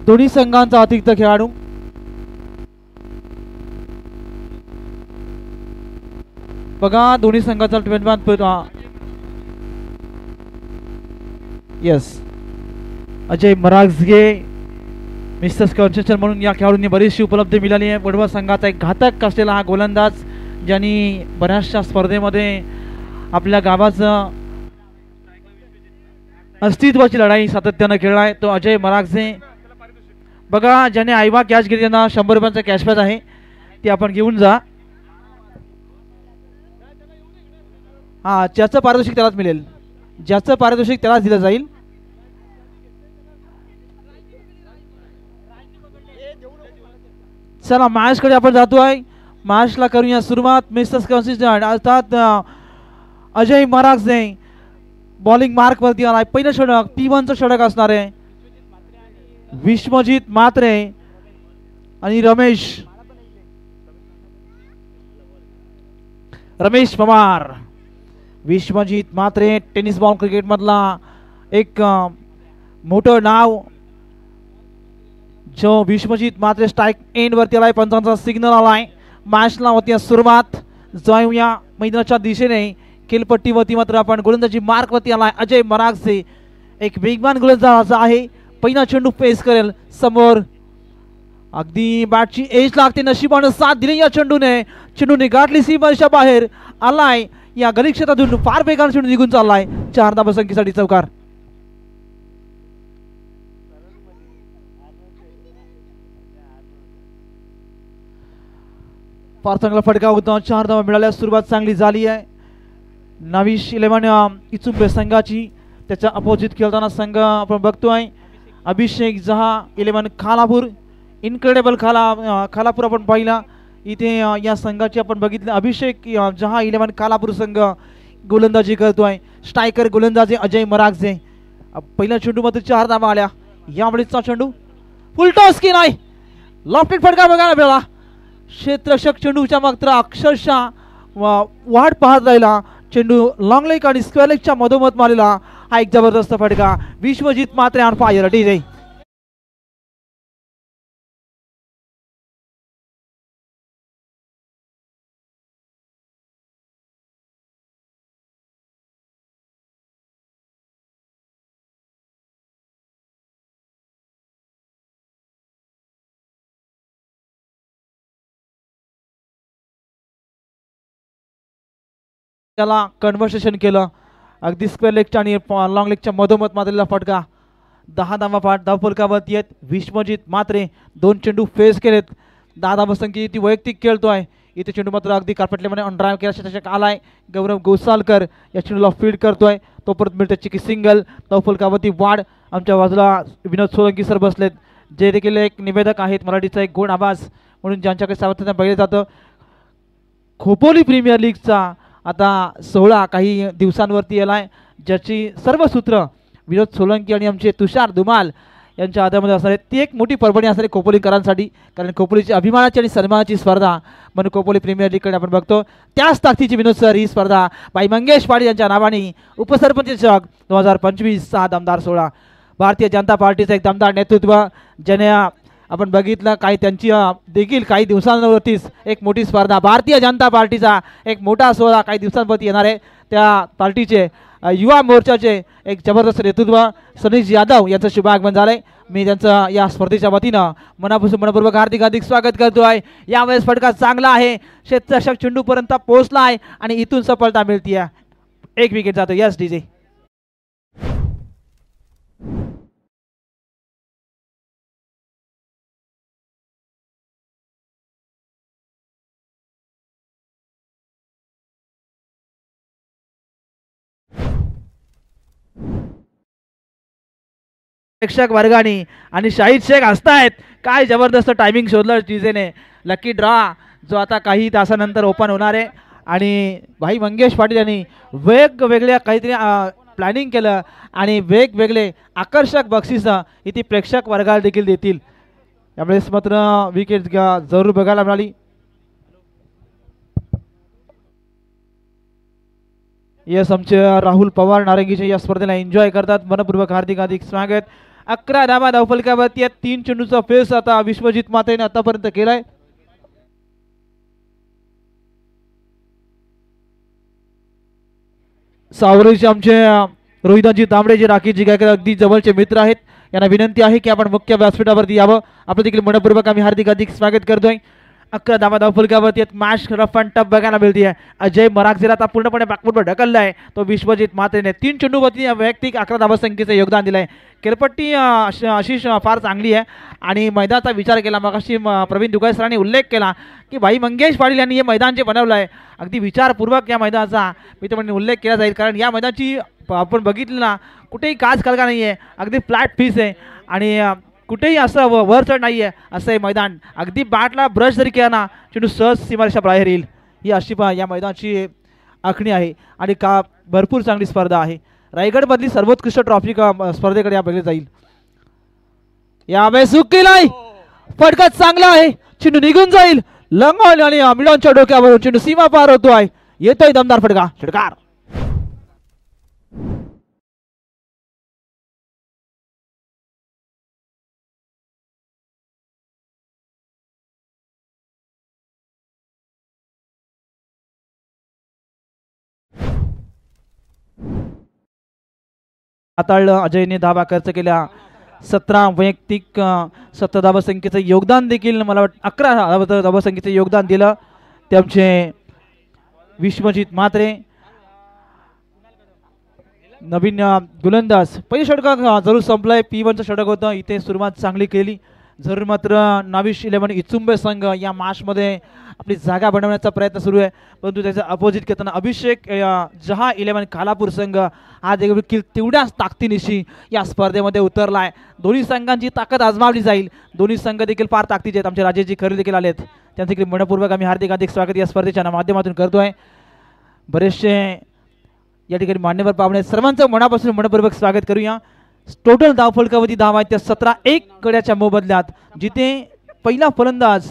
दोन्ही संघांचा अतिरिक्त खेळाडू बघा, दोन्ही संघाचा यस अजय मरागजे मिस्टर कॉन्स्ट्रक्शन म्हणून या खेळाडूंनी बरीचशी उपलब्धी मिळाली आहे. वडवा संघाचा एक घातक असलेला हा गोलंदाज ज्यांनी बऱ्याचशा स्पर्धेमध्ये आपल्या गावाचं अस्तित्वाची लढाई सातत्यानं खेळला आहे तो अजय मरागजे. बघा, ज्याने आयवा कॅच घेतली त्यांना 100 रुपयांचा कॅशबॅक आहे, ते आपण घेऊन जा. हा, ज्याचं पारितोषिक त्यालाच मिळेल, ज्याचं पारितोषिक त्यालाच दिलं जाईल. चला मॅचकडे आपण जातोय. मॅचला करूया सुरुवात. मिस्टर कन्सिस्टंट अर्थात अजय मरागजे बॉलिंग मार्क वरती आलाय. पहिलं षटक P1चं षटक असणार आहे. विश्वजित म्हात्रे आणि Ramesh Pawar. Vishwajit Mhatre tennis ball cricket मधला एक मोठं नाव, जो विश्वजित म्हात्रे स्ट्राइक एंड वरती आलाय. पंचांचा सिग्नल आलाय. मॅचला होती सुरुवात. जाऊया मैदानाच्या दिशेने. खेळपट्टीवरती मात्र आपण गोलंदाजी मार्क वरती आलाय अजय मरागजे. एक वेगवान गोलंदाज आहे. पहिला चेंडू फेस करेल समोर. अगदी बॅटची एज लागते. नशिबानं साथ दिली या चेंडूने गाठली सीमारेषा बाहेर आलाय. या गली क्षेत्रातून फार वेगानं चेंडू निघून चाललाय. 4 धावसंख्येसाठी चौकार. फार चांगला फटका होता. 4 धावा मिळाल्या. सुरुवात चांगली झाली आहे. नाविश 11 इचुंबे संघाची. त्याच्या अपोजिट खेळताना संघ आपण बघतोय अभिषेक जहा 11 खालापूर. इनक्रेडिबल खालापूर आपण पाहिला इथे. या संघाची आपण बघितलं अभिषेक जहा 11 खालापूर संघ गोलंदाजी करतोय. स्ट्रायकर गोलंदाजी अजय मरागजे. पहिल्या चेंडूमध्ये 4 धावा आल्या. यावेळीचा चेंडू फुलटॉस की नाही, लॉफ्टेड फटका बघायला मिळाला. क्षेत्ररक्षक चेंडूच्या मात्र अक्षरशः वाट पाहत राहिला. चेंडू लॉंग लेग आणि स्क्वेअर लेगच्या मधोमध मारलेला हा एक जबरदस्त फटका. Vishwajit Mhatre on fire. DJ त्याला कन्व्हर्सेशन केलं. अगदी स्क्वेअर लेगच्या आणि लॉंग लेगच्या मधोमध मारलेला फटका. 10 धावा धावफलकावरती आहेत. विश्वजित म्हात्रे 2 चेंडू फेस केलेत. 10 धावसंख्या ती वैयक्तिक खेळतोय. इथे चेंडू मात्र अगदी कारपटल्यामध्ये ऑन ड्राईव्ह केला. त्याच्यात आलाय गौरव गोसालकर या चेंडूला फीड करतोय. तो परत मिळते चिकी सिंगल. धावफलकावरती वाढ. आमच्या बाजूला विनोद सोलंकी सर बसलेत, जे देखील एक निवेदक आहेत. मराठीचा एक गोड आवाज म्हणून ज्यांच्याकडे सातत्याने पाहिलं जातं. खोपोली प्रीमियर लीगचा आता 16 काही दिवसांवरती आलाय, ज्याची सर्व सूत्र विनोद सोलंकी आणि आमचे तुषार धुमाल यांच्या हातामध्ये असणार आहे. ती एक मोठी पर्वणी असणार आहे खोपोलीकरांसाठी, कारण खोपोलीची अभिमानाची आणि सन्मानाची स्पर्धा म्हणून खोपोली प्रीमियर लीगकडे आपण बघतो. त्याच ताकदीची विनोद सर ही स्पर्धा बाई मंगेश पाटील यांच्या नावाने उपसरपंच चषक 2025 7 आमदार 16. भारतीय जनता पार्टीचं एक दमदार नेतृत्व, ज्याने आपण बघितलं काही त्यांची देखील काही दिवसांवरतीच एक मोठी स्पर्धा. भारतीय जनता पार्टीचा एक मोठा सोहळा काही दिवसांवरती येणार आहे. त्या पार्टीचे युवा मोर्चाचे एक जबरदस्त नेतृत्व सनीश यादव यांचं शुभागमन झालंय. मी त्यांचं या स्पर्धेच्या वतीनं मनापासून मनपूर्वक हार्दिक स्वागत करतो आहे. यावेळेस फटका चांगला आहे. क्षेत्ररक्षक चेंडूपर्यंत पोहोचला आहे आणि इथून सफलता मिळते. एक विकेट जातो. Yes DJ. प्रेक्षक वर्गाने आणि शाहिद शेख हसतायत. काय जबरदस्त टायमिंग शोधलं डीजेने. लकी ड्रॉ जो आता काही तासानंतर ओपन होणार आहे आणि भाई मंगेश पाटील यांनी वेगवेगळ्या काहीतरी प्लॅनिंग केलं आणि वेगवेगळे आकर्षक बक्षीस इथे प्रेक्षक वर्गाला देखील देतील. यावेळेस मात्र विकेट जरूर बघायला मिळाली. यस, आमचे राहुल पवार नारंगीचे या स्पर्धेला एन्जॉय करतात. मनपूर्वक हार्दिक स्वागत. 11 धावा धावफलकावरती आहेत. 3 चेंडूचा फेस आता विश्वजित मात्रेने आतापर्यंत केलाय. सावरेचे आमचे रोहिदाजी तांबडे जे राखीजी गायकवाड अगदी जवळचे मित्र आहेत, यांना विनंती आहे की आपण मुख्य व्यासपीठावरती यावं. आपलं देखील मनपूर्वक आम्ही हार्दिक स्वागत करतोय. 11 धावा धावफलकावरती आहेत. मॅच रफ अँड टफ बघायला मिळते आहे. अजय मरागजीला आता पूर्णपणे बॅकफुटवर ढकलला आहे तो विश्वजित मात्रेने. 3 चेंडूवरती वैयक्तिक 11 धावसंख्येचं योगदान दिलं आहे. खेळपट्टी आशिष फार चांगली आहे आणि मैदानाचा विचार केला मगाशी प्रवीण दुगाई सरांनी उल्लेख केला की भाई मंगेश पाटील यांनी हे मैदान जे बनवलं आहे अगदी विचारपूर्वक या मैदानाचा मित्रमंडळी उल्लेख केला जाईल. कारण या मैदानाची आपण बघितलं ना कुठेही काच कलगा नाही आहे, अगदी फ्लॅट फीस आहे आणि कुठेही असं वर चढ नाही आहे. असं हे मैदान अगदी बॅटला ब्रश जरी केला ना चेंडू सहज सीमारेषा बाहेर येईल. ही अशी या मैदानाची आखणी आहे आणि का भरपूर चांगली स्पर्धा आहे. रायगडमधली सर्वोत्कृष्ट ट्रॉफी स्पर्धेकडे बघितली जाईल. यावेळेस केलाय फटका चांगला आहे. चेंडू निघून जाईल लंगॉल आणि मिडॉनच्या डोक्यावर चेंडू सीमा पार होतोय. येतोय दमदार फटका. षटकार हाताळलं. अजयने धावा खर्च केल्या. 17 वैयक्तिक 17 धावसंख्येचं योगदान देखील मला वाटतं 11 धावसंख्येचं योगदान दिलं ते आमचे विश्वजित मात्रे. नवीन गोलंदाज पहिलं षटक जरूर संपलंय. P1चं षटक होतं. इथे सुरुवात चांगली केली जरूर, मात्र नाविश 11 इचुंबे संघ या मॅचमध्ये आपली जागा बनवण्याचा प्रयत्न सुरू आहे. परंतु त्याचा अपोजिट करताना अभिषेक जहा 11 खालापूर संघ हा देखील तेवढ्याच ताकदीनिशी या स्पर्धेमध्ये उतरला आहे. दोन्ही संघांची ताकद आजमावली जाईल. दोन्ही संघ देखील फार ताकदीचे आहेत. आमचे राजेशजी खरे देखील आलेत, त्यांचे देखील मनपूर्वक आम्ही हार्दिक स्वागत या स्पर्धेच्या माध्यमातून करतोय. बरेचसे या ठिकाणी मान्यवर पाहुणे सर्वांचं मनापासून मनपूर्वक स्वागत करूया. टोटल धावफलकावरती धावा आहेत त्या 17-1 गड्याच्या मोबदल्यात, जिथे पहिला फलंदाज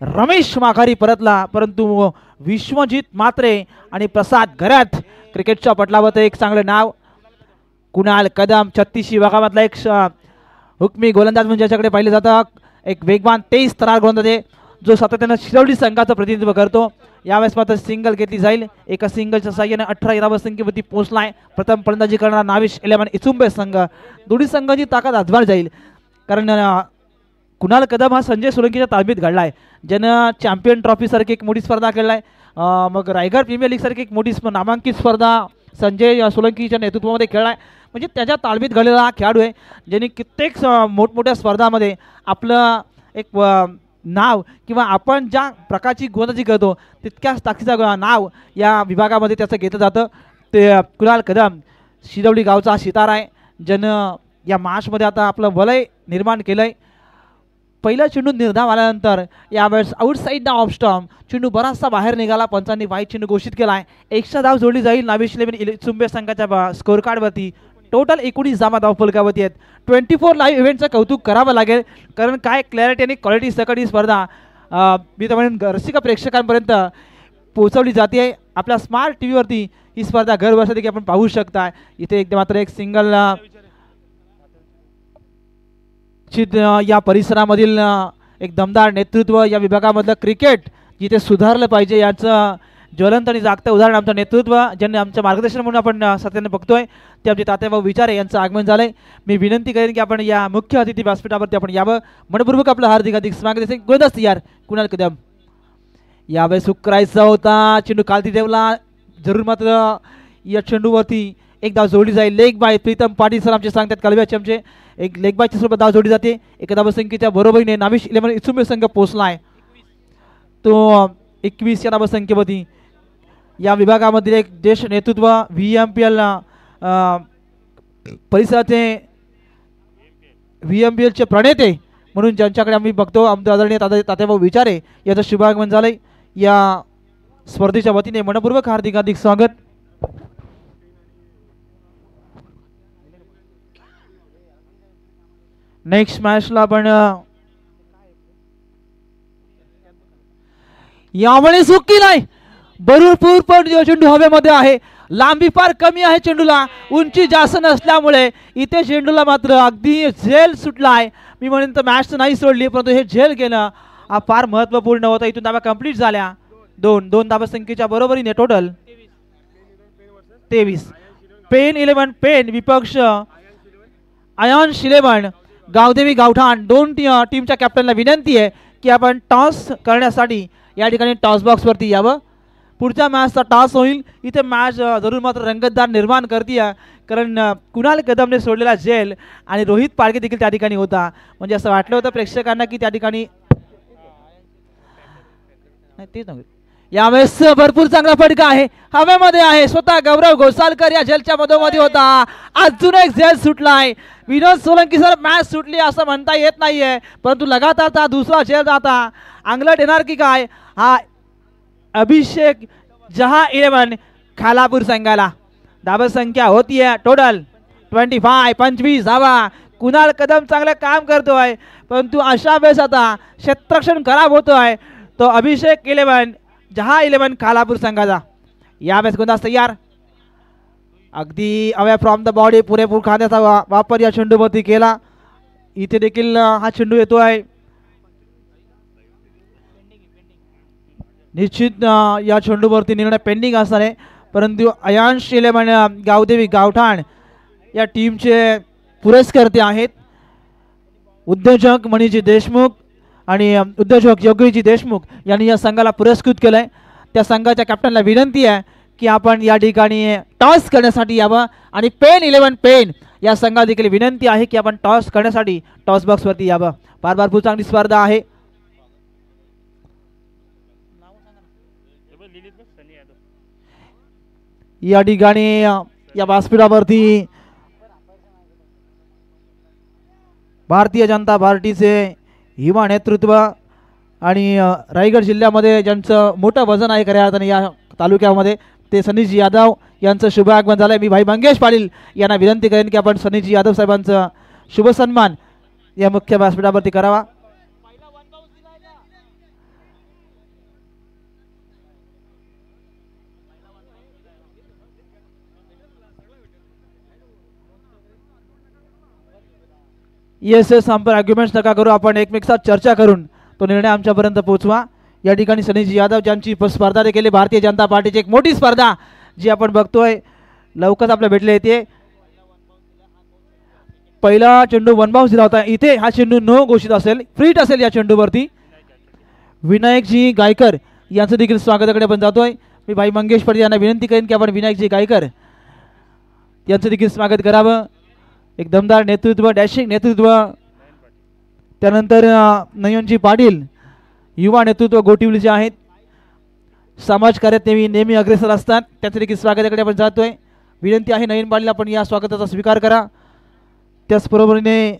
रमेश माघारी परतला, परंतु विश्वजित मात्रे आणि प्रसाद घरात क्रिकेटच्या पटलावर एक चांगलं नाव. कुणाल कदम 36 विभागामधला एक हुकमी गोलंदाज म्हणजे ज्याच्याकडे पाहिलं जातं. एक वेगवान 23 तरार गोलंदाज आहे जो सातत्यानं शिरवली संघाचं प्रतिनिधित्व करतो. यावेळेस मात्र सिंगल घेतली जाईल. एका सिंगलच्या साह्याने 18 धावसंख्येवरती पोहोचलाय प्रथम फलंदाजी करणारा नाविश 11 इचुंबे संघ. दोन्ही संघाची ताकद आजमावली जाईल कारण कुणाल कदम हा संजय सोलंकीच्या तालमीत घडलाय, ज्यानं चॅम्पियन ट्रॉफी सारखी एक मोठी स्पर्धा खेळलाय. मग रायगड प्रीमियर लीग सारखी एक मोठी नामांकित स्पर्धा संजय सोलंकीच्या नेतृत्वामध्ये खेळलाय. म्हणजे त्याच्या तालमीत घडलेला हा खेळाडू आहे ज्यांनी कित्येक मोठमोठ्या स्पर्धामध्ये आपलं एक नाव किंवा आपण ज्या प्रकारची गोलंदाजी करतो तितक्याच ताकदीचं नाव या विभागामध्ये त्याचं घेतलं जातं. ते कुणाल कदम शिरवली गावचा सितारा आहे, ज्यानं या मॅचमध्ये आता आपलं वलय निर्माण केलं आहे. पहिला चेंडू निर्धाव आल्यानंतर यावेळेस आउटसाईड ऑफ स्टंप चेंडू बराचसा बाहेर निघाला. पंचांनी वाईट चेंडू घोषित केला आहे. एक्स्ट्रा धाव जोडली जाईल नाविश 11 इचुंबे संघाच्या स्कोअर कार्डवरती. टोटल 19 धावा धावफलकावरती आहेत. 24 लाईव्ह इव्हेंटचं कौतुक करावं लागेल कारण काय क्लॅरिटी आणि क्वालिटी सकट ही स्पर्धा मी तर म्हणेन रसिक प्रेक्षकांपर्यंत पोहोचवली जाते. आपल्या स्मार्ट टी व्हीवरती ही स्पर्धा घर बसल्या देखील आपण पाहू शकता. इथे एक मात्र एक सिंगल या परिसरामधील एक दमदार नेतृत्व या विभागामधलं क्रिकेट जिथे सुधारलं पाहिजे याचं ज्वलंत आणि जागतं उदाहरण आमचं नेतृत्व ज्यांनी आमचं मार्गदर्शन म्हणून आपण सातत्याने बघतोय ते आमचे तात्याभाऊ विचारे यांचं आगमन झालंय. मी विनंती करेन की आपण या मुख्य अतिथी व्यासपीठावरती आपण यावं. मनपूर्वक आपलं हार्दिक स्वागत असेल. गोलंदाज यार कुणाल कदम यावेळेस करायचा होता. चेंडू खालती ठेवला जरूर, मात्र या चेंडूवरती एक धाव जोडली जाईल. Leg bye Pritam Patil sir आमचे सांगतात कलव्याचे आमचे एक लेग बायच्या स्वरूपात धाव जोडली जाते. एका धावसंख्येच्या बरोबरीने नाविश 11 इचुंबे संघ पोहोचला आहे. तो 21 या धावसंख्येवरती या विभागामधील एक ज्येष्ठ नेतृत्व VMPL परिसराचे VMPLचे प्रणेते म्हणून ज्यांच्याकडे आम्ही बघतो आमचे आदरणीय तात्याभाऊ विचारे याचं शुभागमन झालंय. या स्पर्धेच्या वतीने मनपूर्वक हार्दिक स्वागत. नेक्स्ट मॅचला आपण यावेळेस हुक केलाय भरपूर पण चेंडू हवेमध्ये आहे, लांबी फार कमी आहे चेंडूला, उंची जास्त नसल्यामुळे इथे चेंडूला मात्र अगदी झेल सुटलाय. मी म्हणेन तर मॅच नाही सोडली, परंतु हे झेल घेणं हा फार महत्त्वपूर्ण होता. इथून धावा कंप्लीट झाल्या, दोन धावा संख्येच्या बरोबरीने टोटल 23. पेन 11 पेन विपक्ष आयन्स 11 गावदेवी गावठाण. दोन टीमच्या कॅप्टनला विनंती आहे की आपण टॉस करण्यासाठी या ठिकाणी टॉस बॉक्सवरती यावं. पुढच्या मॅचचा टॉस होईल. इथे मॅच जरूर मात्र रंगतदार निर्माण करते, कारण कुणाल कदमने सोडलेला झेल आणि रोहित पाडके देखील त्या ठिकाणी होता. म्हणजे असं वाटलं होतं प्रेक्षकांना की त्या ठिकाणी तेच नव्हे. यावेळेस भरपूर चांगला फटका आहे, हवेमध्ये आहे. स्वतः गौरव घोसालकर या झेलच्या मधोमधी होता. अजून एक झेल सुटलाय. विनोद सोलंकी सर मॅच सुटली असं म्हणता येत नाहीये, परंतु लगातारचा दुसरा झेल जाता अंगलट येणार की काय. हा अभिषेक जहा 11 खालापूर संघाला. धावा संख्या होतीये टोटल 25 धावा. कुणाल कदम चांगलं काम करतोय, परंतु अशा वेळेस आता क्षेत्ररक्षण खराब होतोय. तो अभिषेक 11 जहा 11 खालापूर संघाचा. यावेळेस गोंदास तयार, अगदी अवे फ्रॉम द बॉडी पुरेपूर खांद्याचा वापर या चेंडूवरती केला. इथे देखील हा चेंडू येतोय. निश्चित या चेंडूवरती निर्णय पेंडिंग असणार आहे, परंतु आयन्स 11 गावदेवी गावठाण या टीमचे पुरस्कर्ते आहेत उद्योजक मणिजी देशमुख आणि उद्योजक योगीजी देशमुख यांनी या संघाला पुरस्कृत केलंय. त्या संघाच्या कॅप्टनला विनंती आहे की आपण या ठिकाणी टॉस करण्यासाठी यावं. आणि पेन 11 पेन या संघाला देखील विनंती आहे की आपण टॉस करण्यासाठी टॉस बॉक्सवरती यावं. फार भरपूर चांगली स्पर्धा आहे. या ठिकाणी या व्यासपीठावरती भारतीय जनता पार्टीचे युवा नेतृत्व आणि रायगड जिल्ह्यामध्ये ज्यांचं मोठं वजन आहे खऱ्या अर्थाने या तालुक्यामध्ये, ते सनीजी यादव यांचं शुभ आगमन झालंय. मी भाई मंगेश पाटील यांना विनंती करेन की आपण सनीजी यादव साहेबांचं शुभ सन्मान या मुख्य व्यासपीठावरती करावा. येस संपर्क आर्ग्युमेंट्स नका करू, आपण एकमेकांत चर्चा करून तो निर्णय आमच्यापर्यंत पोहोचवा. या ठिकाणी सनीजी यादव ज्यांची स्पर्धा देखील भारतीय जनता पार्टीची एक मोठी स्पर्धा जी आपण बघतोय लवकरच आपल्या भेटले येते. पहिला चेंडू वन बाउन्स दिला होता, इथे हा चेंडू नो घोषित असेल, फ्रीट असेल या चेंडूवरती. विनायकजी गायकर यांचं देखील स्वागताकडे आपण जातोय. मी भाई मंगेश पाटील यांना विनंती करेन की आपण विनायकजी गायकर यांचं देखील स्वागत करावं. एक दमदार नेतृत्व, डॅशिंग नेतृत्व. त्यानंतर नयनजी पाटील युवा नेतृत्व गोटिवलीचे आहेत, समाजकार्यात नेहमी अग्रेसर असतात, त्यांचं देखील स्वागताकडे आपण जातोय. विनंती आहे नयन पाटील आपण या स्वागताचा स्वीकार करा. त्याचबरोबरीने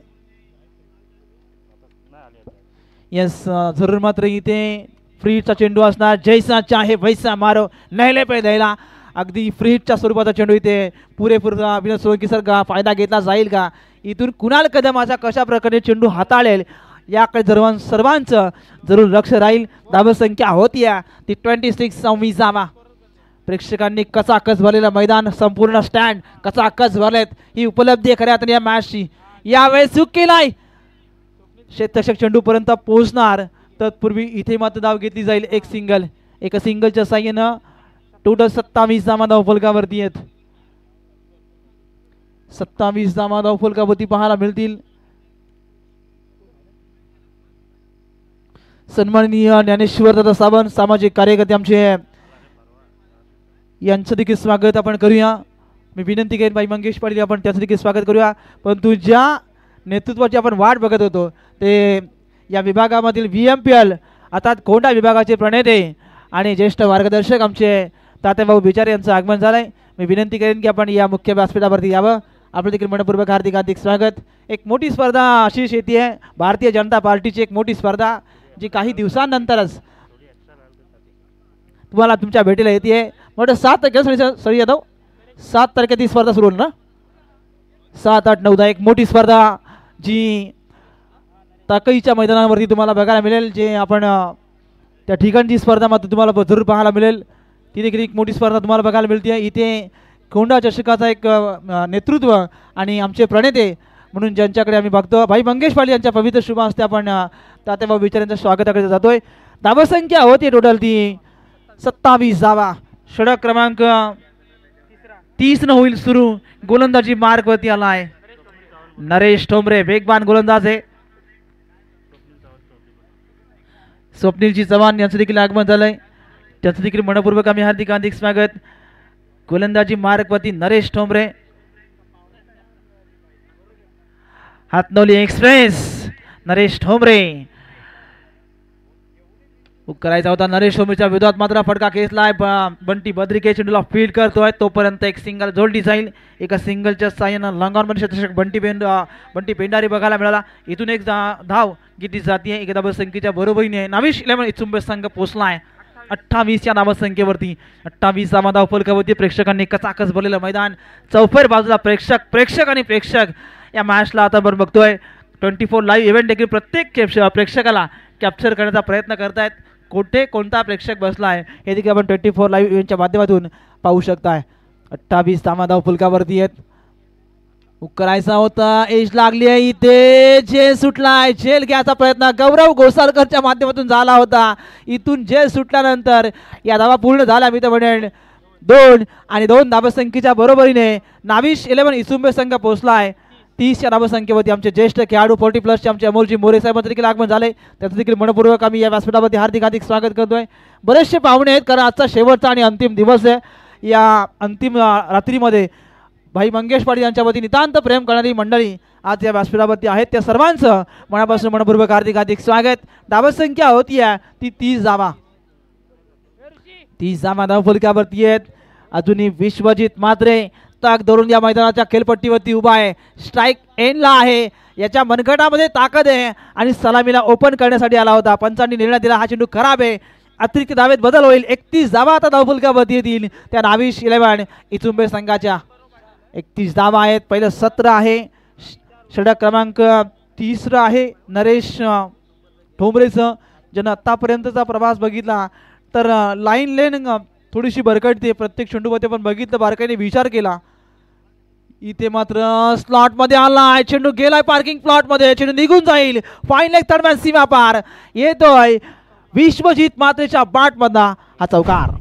यस जरूर मात्र इथे फ्रीचा चेंडू असणार. जैसा चाहे वैसा मारो नहले पे द्यायला. अगदी फ्रीजच्या स्वरूपाचा चेंडू इथे पुरेपूर विनोद सोलंकी सर का फायदा घेतला जाईल का, इथून कुणाल कदमाचा कशा प्रकारे चेंडू हाताळेल याकडे सर्वांचं जरूर लक्ष राहील. धावा संख्या होती ती 26 संविसावा. प्रेक्षकांनी कचाकच भरलेलं मैदान, संपूर्ण स्टँड कचाकच भरलेत. ही उपलब्धी खऱ्या अर्थाने या मॅचची. यावेळेस चूक केलाय, क्षेत्ररक्षक चेंडूपर्यंत पोहोचणार. तत्पूर्वी इथे मात्र धाव घेतली जाईल. एका सिंगलच्या साह्यानं टोटल 27 धावा धावफलकावरती आहेत. 27 धावा धावफलकावरती पाहायला मिळतील. सन्माननीय ज्ञानेश्वर दादा सावंत सामाजिक कार्यकर्ते आमचे, यांचं देखील स्वागत आपण करूया. मी विनंती करेन भाई मंगेश पाटील आपण त्याचं देखील स्वागत करूया. परंतु ज्या नेतृत्वाची आपण वाट बघत होतो ते या विभागामधील VMPL अर्थात कोंढा विभागाचे प्रणेते आणि ज्येष्ठ मार्गदर्शक आमचे तात्याभाऊ बिचारे यांचं आगमन झालंय. मी विनंती करेन की आपण या मुख्य व्यासपीठावरती यावं. आपलं देखील मनपूर्वक हार्दिक स्वागत. एक मोठी स्पर्धा अशीच येते, भारतीय जनता पार्टीची एक मोठी स्पर्धा जी काही दिवसांनंतरच तुम्हाला तुमच्या भेटीला येते. मोठं 7 तारखेला सरी यादव 7 तारखेला ती स्पर्धा सुरू होईल ना, 7, 8, 9, 10 एक मोठी स्पर्धा जी ताकईच्या मैदानावरती तुम्हाला बघायला मिळेल. जे आपण त्या ठिकाणची स्पर्धा मात्र तुम्हाला जरूर पाहायला मिळेल. ती देखील एक मोठी स्पर्धा तुम्हाला बघायला मिळते. इथे कोंडा चषकाचा एक नेतृत्व आणि आमचे प्रणेते म्हणून ज्यांच्याकडे आम्ही बघतो भाई मंगेश पाटील यांच्या पवित्र शुभ हस्ते आपण तात्याभाऊ विचारांच्या स्वागताकडे जातोय. धावसंख्या होती टोटल ती 27 धावा. षटक क्रमांक 30 न होईल सुरू. गोलंदाजी मार्गवरती आला आहे नरेश ठोंबरे, वेगवान गोलंदाज आहे. स्वप्नीलजी चव्हाण यांचं देखील आगमन झालंय, त्यांचं देखील मनपूर्वक आम्ही हार्दिक स्वागत. गोलंदाजी मार्गवरती नरेश ठोंबरे. हातनवली एक्सप्रेस नरेश ठोंबरे करायचा होता. नरेश ठोंबरेच्या विरोधात मात्र फटका खेचलाय. बंटी बद्रिके चेंडूला फील्ड करतोय तोपर्यंत एक सिंगल जोडली जाईल. एका सिंगलच्या साह्यानं लंगावून शतक बंटी पेंडारी बघायला मिळाला. इथून एक धाव घेतली जाते. एक धावसंख्येच्या बरोबरीने नाविश 11 इचुंबे संघ पोहोचलाय 28 या धावसंख्येवरती. 28 धाव फलकावरती. प्रेक्षकांनी कचाकच भरलेलं मैदान. चौफेर बाजूला प्रेक्षक आणि प्रेक्षक या मॅचला आता बरं बघतोय. 24 लाईव्ह इव्हेंट देखील प्रत्येक प्रेक्षकाला कॅप्चर करण्याचा प्रयत्न करतायत. कोठे कोणता प्रेक्षक बसला आहे हे देखील आपण 24 लाईव्ह इव्हेंटच्या माध्यमातून पाहू शकताय. 28 धाव फलकावरती आहेत. करायचा होता, एज लागली आहे इथे. झेल सुटलाय. झेल घ्यायचा प्रयत्न गौरव गोसाळकरच्या माध्यमातून झाला होता. इथून झेल सुटल्यानंतर या धावा पूर्ण झाल्या. मी तर म्हणेन 2 आणि 2 धावसंख्येच्या बरोबरीने नाविश 11 इचुंबे संघ पोहोचलाय 30 या धावसंख्येवरती. आमचे ज्येष्ठ खेळाडू 40+ आमचे अमोलजी मोरे साहेबांचं देखील आगमन झाले, त्याचं देखील मनपूर्वक आम्ही या व्यासपीठावरती हार्दिक स्वागत करतोय. बरेचसे पाहुणे आहेत कारण आजचा शेवटचा आणि अंतिम दिवस आहे. या अंतिम रात्रीमध्ये भाई मंगेश पाटील यांच्या वतीने नितांत प्रेम करणारी मंडळी आज या व्यासपीठावरती आहेत. त्या सर्वांचं मनापासून मनपूर्वक हार्दिक स्वागत. धावसंख्या होती आहे ती 30 धावा. 30 धावा धावफलकावरती आहेत. अजूनही विश्वजित मात्रे तग धरून या मैदानाच्या खेळपट्टीवरती उभा आहे. स्ट्राइक एंडला आहे. याच्या मनगटामध्ये ताकद आहे आणि सलामीला ओपन करण्यासाठी आला होता. पंचांनी निर्णय दिला हा चेंडू खराब आहे. अतिरिक्त धावेत बदल होईल. 31 धावा आता धावफलकावरती येतील त्या नाविश 11 इचुंबे संघाच्या. 31 धावा आहेत. पहिलं सत्र आहे. षटक क्रमांक 30 आहे नरेश ठोंबरेचं. ज्यानं आतापर्यंतचा प्रवास बघितला तर लाईन लेन थोडीशी भरकटते. प्रत्येक चेंडूमध्ये पण बघितलं बारकाईने विचार केला. इथे मात्र स्लॉट मध्ये आलाय. चेंडू गेलाय पार्किंग प्लॉट मध्ये. चेंडू निघून जाईल. फाईन लेग थर्ड मॅन सीमा पार येतोय. विश्वजित मात्रेच्या बाट मधला हा चौकार.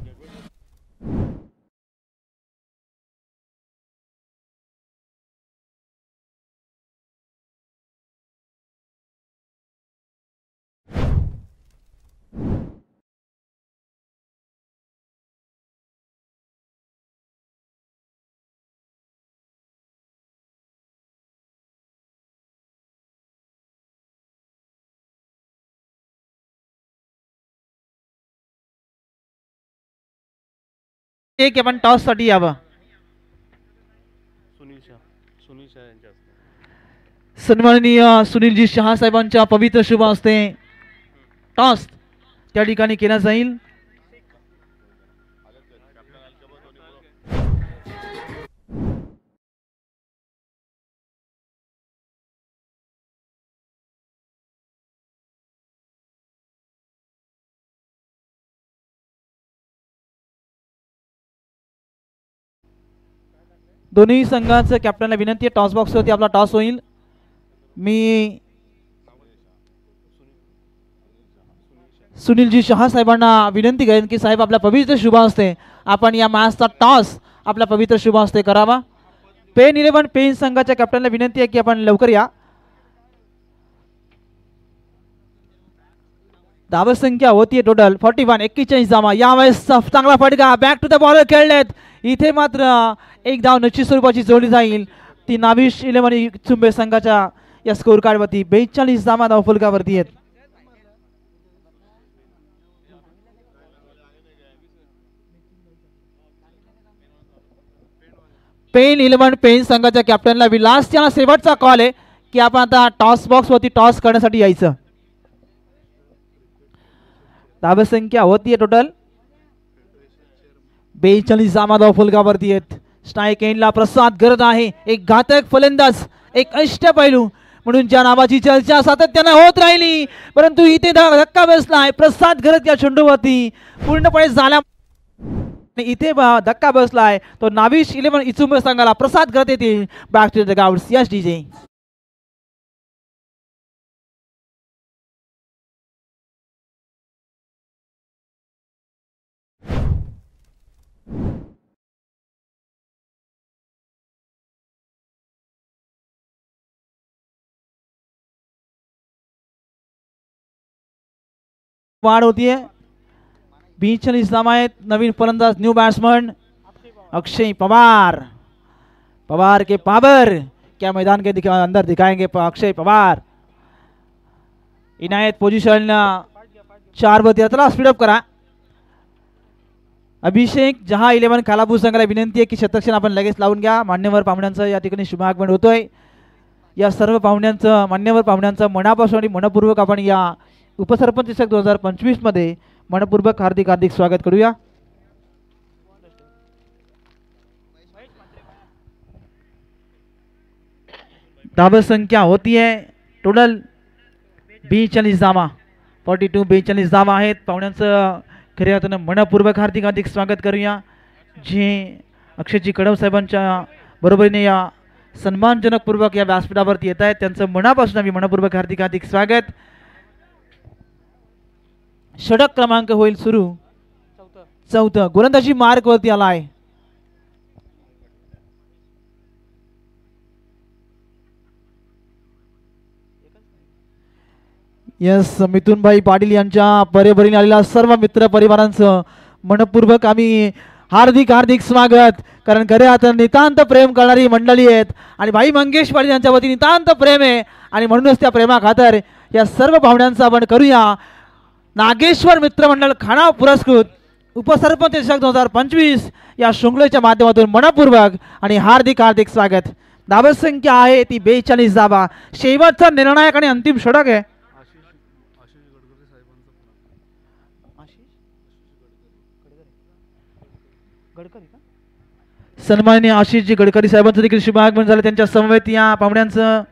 एक आपण टॉस साठी यावं. सन्माननीय सुनीलजी शहा साहेबांच्या पवित्र शुभ हस्ते टॉस त्या ठिकाणी केला जाईल. दोन्ही संघाचं कॅप्टनला विनंती आहे टॉस बॉक्सवरती आपला टॉस होईल. मी सुनीलजी शहा साहेबांना विनंती करेन की साहेब आपल्या पवित्र शुभ हस्ते आपण या मॅचचा टॉस आपल्या पवित्र शुभ हस्ते करावा. पेन 11 पेन संघाच्या कॅप्टनला विनंती आहे की आपण लवकर या. धावसंख्या होती टोटल 41. 41 धावा. यावेळेस चांगला फटका बॅक टू द बॉलर खेळलेत. इथे मात्र एक धाव निश्चित स्वरूपाची जोडली जाईल. ती नाविश 11 इचुंबे संघाच्या या स्कोर कार्डवरती. 42 धावा धावफलकावरती आहेत. पेन 11 पेन संघाच्या कॅप्टनला विलास यांना शेवटचा कॉल आहे की आपण आता टॉस बॉक्स वरती टॉस करण्यासाठी यायचं. धावसंख्या होती टोटल 42 धावा धावफलकावरती आहेत. स्ट्राइक एंडला प्रसाद गरज आहे. एक घातक फलंदाज, एक अष्टपैलू म्हणून ज्या नावाची चर्चा सातत्याने होत राहिली, परंतु इथे धक्का बसलाय. प्रसाद गरज या चेंडूवरती पूर्णपणे झाला. आणि इथे धक्का बसलाय तो नाविश 11 इचुंबे संघाला प्रसाद करत येतील back to the ground. Yes DJ. वाढ होतीये. 20 धावा आहेत. नवीन फलंदाज न्यू बैट्समैन अक्षय पवार. पवार के पावर क्या मैदान के अंदर दिखाएंगे अक्षय पवार. इनायत पोझिशन 4 वर. चला स्पीडअप करा. अभिषेक जहा 11 खालापूर संघाला विनंती आहे की शतक्षण आपण लगेच लावून घ्या. मान्यवर पाहुण्यांचं या ठिकाणी शुभागमन होतोय. या सर्व पाहुण्यांचं मान्यवर पाहुण्यांचं मनापासून आणि मनपूर्वक आपण या उपसरपंच चषक 2025 मध्ये मनपूर्वक हार्दिक हार्दिक स्वागत करूया. धावा संख्या होती है टोटल 42 धावा. 42 धावा आहेत. पाहुण्यांचं खऱ्या अर्थानं मनपूर्वक हार्दिक हार्दिक स्वागत करूया. जे अक्षयजी कदम साहेबांच्या बरोबरीने या सन्मानजनक पूर्वक या व्यासपीठावरती येत आहेत त्यांचं मनापासून आम्ही मनपूर्वक हार्दिक हार्दिक स्वागत. षटक क्रमांक होईल सुरू. चौथं गोलंदाजी मार्क वरती आला आहे. यस मिथुनभाई पाटील यांच्या बरोबरीने आलेल्या सर्व मित्र परिवारांचं मनपूर्वक आम्ही हार्दिक हार्दिक स्वागत. कारण खऱ्या आता नितांत प्रेम करणारी मंडळी आहेत आणि भाई मंगेश पाटील यांच्या वतीने नितांत प्रेम आहे आणि म्हणूनच त्या प्रेमा खातर या सर्व पाहुण्यांचं आपण करूया नागेश्वर मित्रमंडळ खानाव पुरस्कृत उपसरपंच चषक 2025 या शृंखलेच्या माध्यमातून मनपूर्वक आणि हार्दिक हार्दिक स्वागत. धावा संख्या आहे ती 42 धावा. शेवटचा निर्णायक आणि अंतिम षटक आहे. सन्माननीय आशिषजी गडकरी साहेबांचं देखील शुभागमन झालं. त्यांच्या समवेत या पाहुण्यांचं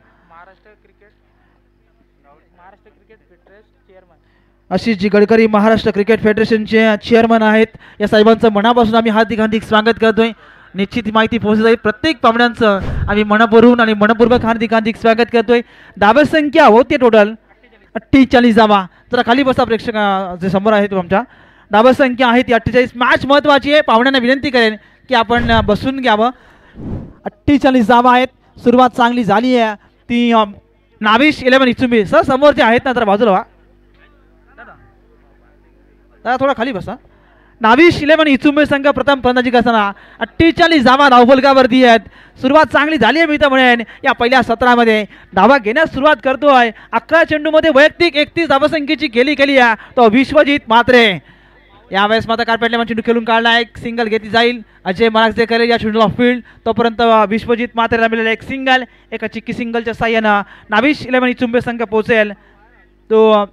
आशिषजी गडकरी महाराष्ट्र क्रिकेट फेडरेशनचे चेअरमन आहेत. या साहेबांचं मनापासून आम्ही हार्दिक हार्दिक स्वागत करतोय. निश्चित माहिती पोहोचत आहे. प्रत्येक पाहुण्यांचं आम्ही मनपूर्वक आणि मनपूर्वक हार्दिक हार्दिक स्वागत करतोय. धावा संख्या होते टोटल 48 धावा. जरा खाली बसा प्रेक्षक जे समोर आहेत आमच्या. धावा संख्या आहे ती 48. मॅच महत्वाची आहे. पाहुण्यांना विनंती करेन की आपण बसून घ्यावं. 48 धावा आहेत. सुरुवात चांगली झाली आहे. ती नाविश 11 इचुंबे सर समोरचे आहेत ना, तर बाजूला व्हा दादा, थोडा खाली बसा. नाविश 11 इचुंबे संघ प्रथम फलंदाजी करताना 48 धावा धावफलकावरती आहेत. सुरुवात चांगली झाली आहे मी तर म्हणेन. या पहिल्या सत्रामध्ये धावा घेण्यास सुरुवात करतोय. 11 चेंडूमध्ये वैयक्तिक 31 धावसंख्येची केली आहे तो विश्वजित म्हात्रे. यावेळेस मात्र कार्पेटले चेंडू खेळून काढला. एक सिंगल घेतली जाईल. अजय महाराज करेल या चेंडूला फील्ड. तोपर्यंत विश्वजित म्हात्रेला मिळेल एक सिंगल. एका चिक्की सिंगलच्या साह्यानं नाविश 11 इचुंबे संघ पोहोचेल तो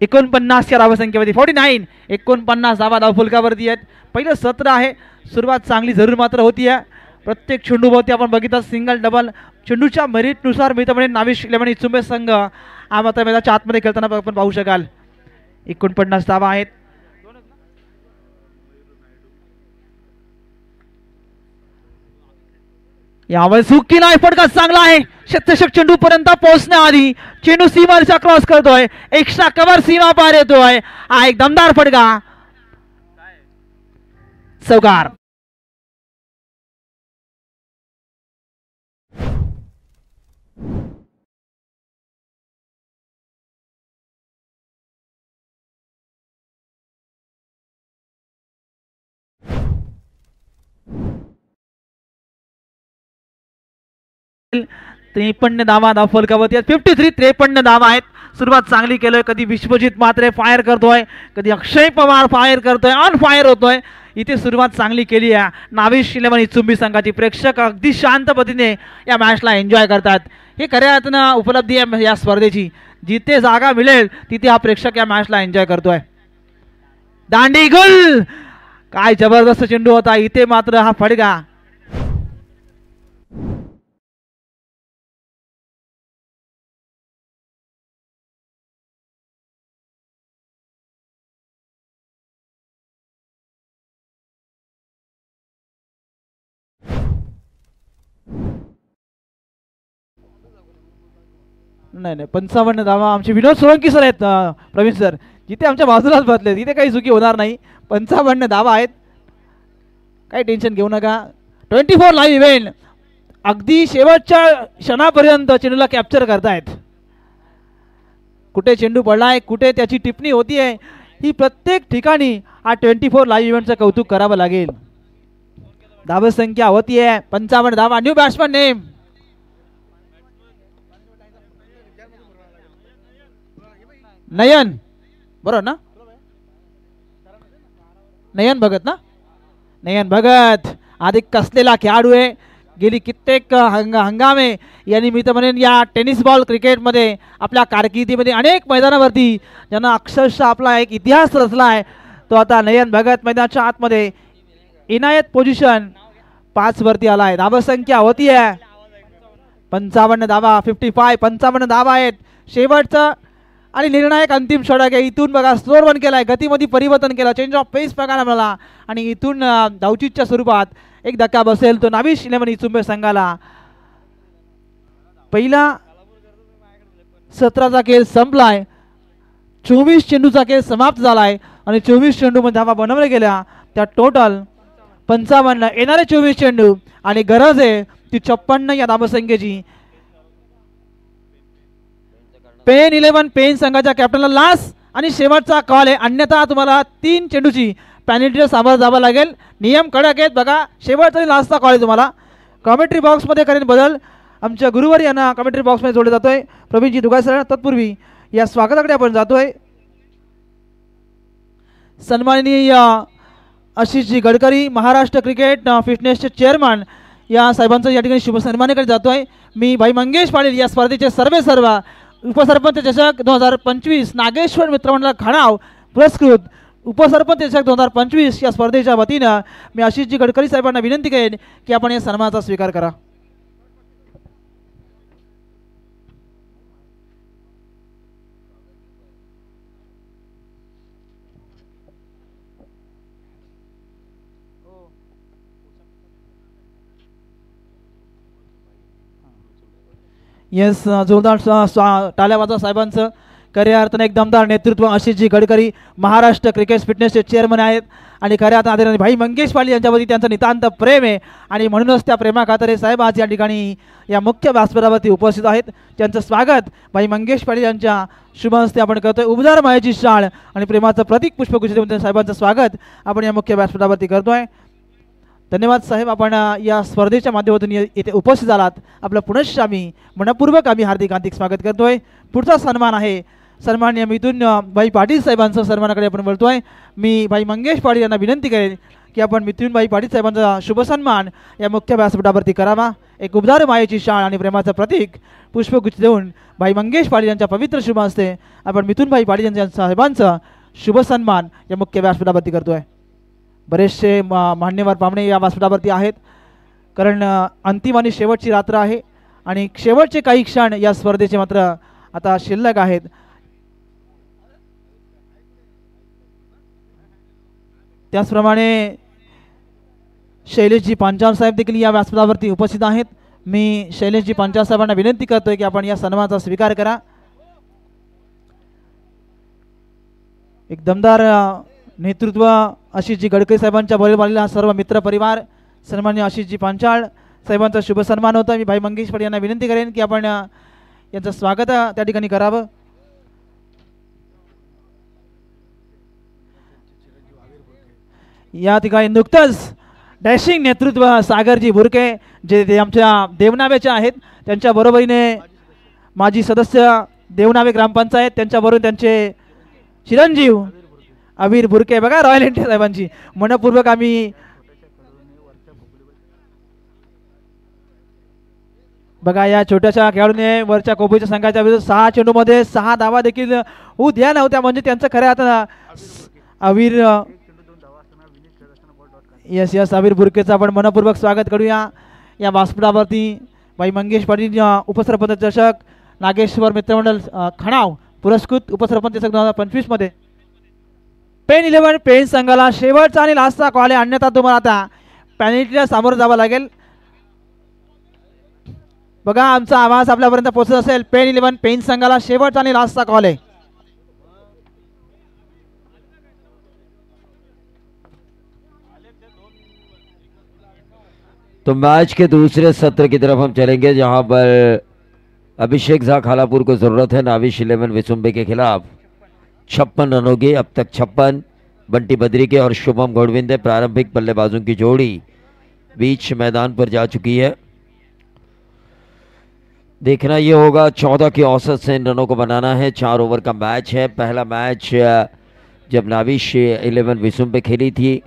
49 या धावसंख्येमध्ये 49 49 धावा धावफलकावरती आहेत. पहिलं सत्र आहे. सुरुवात चांगली जरूर मात्र होती आहे. प्रत्येक चेंडूभोवती आपण बघितलं सिंगल डबल चेंडूच्या मेरिटनुसार मी तर म्हणेन नाविश 11 इचुंबे संघ हा मात्र मैदानाच्या आतमध्ये खेळताना आपण पाहू शकाल. 49 धावा आहेत. यावेळेस हुक केलाय. फटका चांगला आहे. शतशक चेंडू पर्यंत पोहोचण्याआधी चेंडू सीमारेषा क्रॉस करतोय. एक्स्ट्रा कव्हर सीमा पार येतोय. हा एक दमदार फटका. चौकार. त्रेपन्न धावा धावफलकावरती 53 53 धावा आहेत. सुरुवात चांगली केलोय. कधी विश्वजित म्हात्रे फायर करतोय, कधी अक्षय पवार फायर करतोय, ऑन फायर होतोय. इथे सुरुवात चांगली केली आहे नाविश 11 इचुंबे संघाची. प्रेक्षक अगदी शांत पद्धतीने या मॅचला एन्जॉय करतात. हे खऱ्या अर्थानं उपलब्धी आहे या स्पर्धेची. जिथे जागा मिळेल तिथे हा प्रेक्षक या मॅचला एन्जॉय करतोय. दांडी गुल. काय जबरदस्त चेंडू होता. इथे मात्र हा फटका. नाही नाही 55 धावा आमचे विनोद सोळंकी सर आहेत प्रवीण सर, जिथे आमच्या बाजूलाच बसले तिथे काही चुकी होणार नाही. 55 धावा आहेत, काही टेन्शन घेऊ नका. 24 लाईव्ह इव्हेंट अगदी शेवटच्या क्षणापर्यंत चेंडूला कॅप्चर करतायत. कुठे चेंडू पडलाय, कुठे त्याची टिप्पणी होतीये, ही प्रत्येक ठिकाणी हा 24 लाईव्ह इव्हेंटचं कौतुक करावं लागेल. धावसंख्या होतीये 55 धावा. न्यू बॅट्समन नेम नयन, बरोबर ना? नयन भगत ना? नयन भगत अधिक कसलेला खेळाडू आहे. गेली कित्येक हंगामे यांनी मी तर म्हणेन या टेनिस बॉल क्रिकेटमध्ये आपल्या कारकिर्दीमध्ये अनेक मैदानावरती ज्यांना अक्षरशः आपला एक इतिहास रचला आहे, तो आता नयन भगत मैदानाच्या आतमध्ये इनायत पोझिशन 5 वरती आला आहे. धावसंख्या होती आहे 55 धावा. 55 धावा आहेत. शेवटचं आणि निर्णायक अंतिम षटक आहे. इथून बघा स्कोर वन केलाय, गतीमध्ये परिवर्तन केलं, चेंज ऑफ पेस बघायला मिळाला आणि इथून धावचीच्या स्वरूपात एक धक्का बसेल तो नाविश 11 इचुंबे संघाला. पहिला 17चा खेळ संपलाय, 24 चेंडूचा खेळ समाप्त झालाय आणि 24 चेंडूमध्ये धावा बनवल्या गेल्या त्या टोटल 55. येणारे 24 चेंडू आणि गरज आहे ती 56 या धावसंख्येची. पेन 11 पेन संघाच्या कॅप्टनला लास्ट आणि शेवटचा कॉल आहे, अन्यथा तुम्हाला 3 चेंडूची पॅनल्टीला सामोरं जावं लागेल. नियम कडक आहेत बघा. शेवटचा आणि लास्टचा कॉल आहे तुम्हाला. कॉमेंट्री बॉक्समध्ये करेन बदल, आमच्या गुरुवार यांना कॉमेंट्री बॉक्समध्ये जोडले जातोय प्रवीणजी दुगाय सर. तत्पूर्वी या स्वागताकडे आपण जातोय. सन्माननीय आशिषजी गडकरी महाराष्ट्र क्रिकेट फिटनेसचे चेअरमन या साहेबांचं या ठिकाणी शुभ सन्मानाकडे जातोय. मी भाई मंगेश पाटील या स्पर्धेचे सर्व उपसरपंच चषक 2025 नागेश्वर मित्रमंडळ खणाव पुरस्कृत उपसरपंच चषक 2025 या स्पर्धेच्या वतीनं मी आशिषजी गडकरी साहेबांना विनंती करेन की आपण या सन्मानाचा स्वीकार करा. येस, जोरदार टाळ्या वाजवा साहेबांचं. खऱ्या अर्थाने एक दमदार नेतृत्व आशिषजी गडकरी महाराष्ट्र क्रिकेट फिटनेसचे चेअरमन आहेत आणि खऱ्या अर्थाने आदरणीय भाई मंगेश पाटील यांच्यावरती त्यांचं नितांत प्रेम आहे आणि म्हणूनच त्या प्रेमाखातर साहेब आज या ठिकाणी या मुख्य व्यासपीठावरती उपस्थित आहेत. त्यांचं स्वागत भाई मंगेश पाटील यांच्या शुभ हस्ते आपण करतोय. उबदार मायेची शाळ आणि प्रेमाचं प्रतीक पुष्पगुच्छ देऊन साहेबांचं स्वागत आपण या मुख्य व्यासपीठावरती करतोय. धन्यवाद साहेब, आपण या स्पर्धेच्या माध्यमातून येथे उपस्थित झालात. आपलं पुनश्च आम्ही मनपूर्वक हार्दिक स्वागत करतोय. पुढचा सन्मान आहे सन्माननीय मिथून भाई पाटील साहेबांचा सन्मानाकडे आपण वळतोय. मी भाई मंगेश पाटील यांना विनंती करेन की आपण मिथून भाई पाटील साहेबांचा शुभ सन्मान या मुख्य व्यासपीठावरती करावा. एक उबदार मायेची शाळ आणि प्रेमाचं प्रतीक पुष्पगुच्छ देऊन भाई मंगेश पाटील यांच्या पवित्र शुभ हस्ते आपण मिथून भाई पाटील यांच्या साहेबांचा शुभ सन्मान या मुख्य व्यासपीठावरती करतोय. बरेचसे मान्यवर पाहुणे या व्यासपीठावरती आहेत, कारण अंतिम आणि शेवटची रात्र आहे आणि शेवटचे काही क्षण या स्पर्धेचे मात्र आता शिल्लक आहेत. त्याचप्रमाणे शैलेशजी पांचाल साहेब देखील या व्यासपीठावरती उपस्थित आहेत. मी शैलेशजी पांचाल साहेबांना विनंती करतोय की आपण या सन्मानाचा स्वीकार करा. एक दमदार नेतृत्व आशिषजी गडकरी साहेबांच्या बरोबर आलेला सर्व मित्र परिवार सन्मान्य आशिषजी पांचाळ साहेबांचा शुभ सन्मान होता. मी भाई मंगेश पाटील यांना विनंती करेन की आपण यांचं स्वागत त्या ठिकाणी करावं. या ठिकाणी नुकतंच डॅशिंग नेतृत्व सागरजी भुरके जे ते आमच्या देवनावेचे आहेत, त्यांच्या बरोबरीने माजी सदस्य देवनावे ग्रामपंचायत, त्यांच्याबरोबर त्यांचे चिरंजीव अवीर भुरके बघा रॉयल एन्फिल्ड साहेबांची मनपूर्वक आम्ही बघा या छोट्याशा खेळाडूने वरच्या कोपरीच्या संघाच्या विरुद्ध 6 चेंडूमध्ये 6 धावा देखील होऊ द्या नव्हत्या. म्हणजे त्यांचं खरं आता अवीर यस अवीर भुरकेचं आपण मनपूर्वक स्वागत करूया या व्यासपीठावरती. भाई मंगेश पाटील उपसरपंच चषक नागेश्वर मित्रमंडळ खणाव पुरस्कृत उपसरपंच चषक 2025 मध्ये पेन 11 पेन संघाला शेवटचा आणि लास्टचा कॉल आहे, अन्यथा तुम्हाला आता पॅनल्टीला सामोरं जावं लागेल. बघा आमचा आवाज आपल्यापर्यंत पोहोचत असेल. पेन 11 पेन संघाला शेवटचा आणि लास्टचा कॉल आहे. तो मैच के दूसरे सत्र की तरफ हम चलेंगे जहां पर अभिषेक झा खालापुर को जरूरत है नाविश 11 विसुंबे के खिलाफ 56 रनों की. अब तक 56 बंटी बद्री के और शुभम गोडविंदे प्रारंभिक बल्लेबाजों की जोड़ी बीच मैदान पर जा चुकी है. देखना यह होगा 14 की औसत से इन रनों को बनाना है. 4 ओवर का मैच है. पहला मैच जब नाविश 11 विसुंबे खेली थी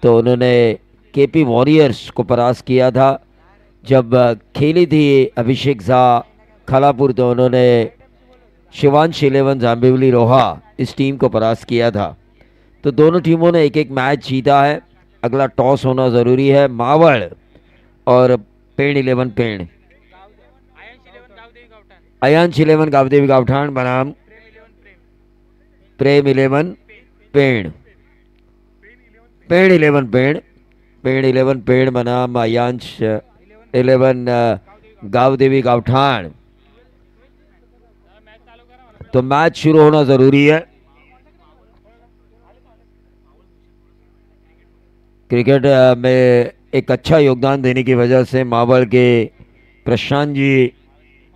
तो उन्होंने केपी वॉरियर्स को परास्त किया था. जब खेली थी अभिषेक झा खालापुर तो उन्होंने शिवांश 11 जाम्बिवली रोहा इस टीम को परास्त किया था. तो दोनों टीमों ने एक एक मैच जीता है. अगला टॉस होना ज़रूरी है. मावड़ और पेड़ 11 पेड़ अयांश 11 गावदेवी गावठाण बनाम प्रेम 11 पेड़ पेड़ 11 पेड़ 11 पेड़ बनाम अयांश 11 गावदेवी गावठाण. तो मैच शुरू होना जरूरी है. क्रिकेट में एक अच्छा योगदान देने की वजह से मावड़ के प्रशांत जी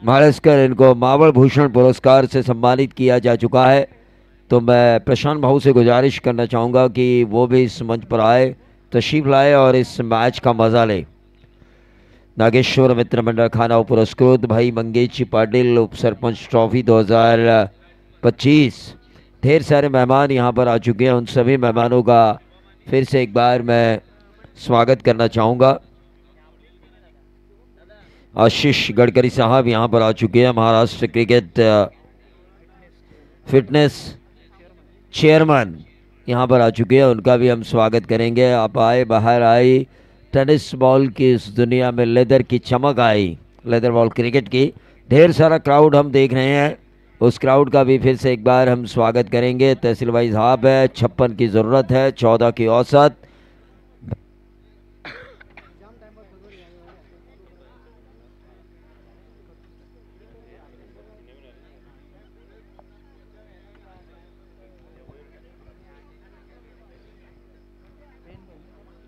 महाराजकर इनको मावड़ भूषण पुरस्कार से सम्मानित किया जा चुका है. तो मैं प्रशांत भाऊ से गुजारिश करना चाहूँगा कि वो भी इस मंच पर आए, तशरीफ लाए और इस मैच का मज़ा ले. नागेश्वर मित्र मंडल खाना पुरस्कृत भाई मंगेश जी पाटिल उप सरपंच ट्रॉफी 2025. ढेर सारे मेहमान यहाँ पर आ चुके हैं. उन सभी मेहमानों का फिर से एक बार मैं स्वागत करना चाहूँगा. आशीष गडकरी साहब यहाँ पर आ चुके हैं. महाराष्ट्र क्रिकेट फिटनेस चेयरमैन यहाँ पर आ चुके हैं. उनका भी हम स्वागत करेंगे. आप आए, बाहर आई. टेनिस बॉल की इस दुनिया में लेदर की चमक आई, लेदर बॉल क्रिकेट की. ढेर सारा क्राउड हम देख रहे हैं. उस क्राउड का भी फिर से एक बार हम स्वागत करेंगे. तहसील वाइज हाफ है. 56 की ज़रूरत है. 14 की औसत.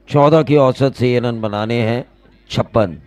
चौदह की औसत से ये रन बनाने हैं. 56.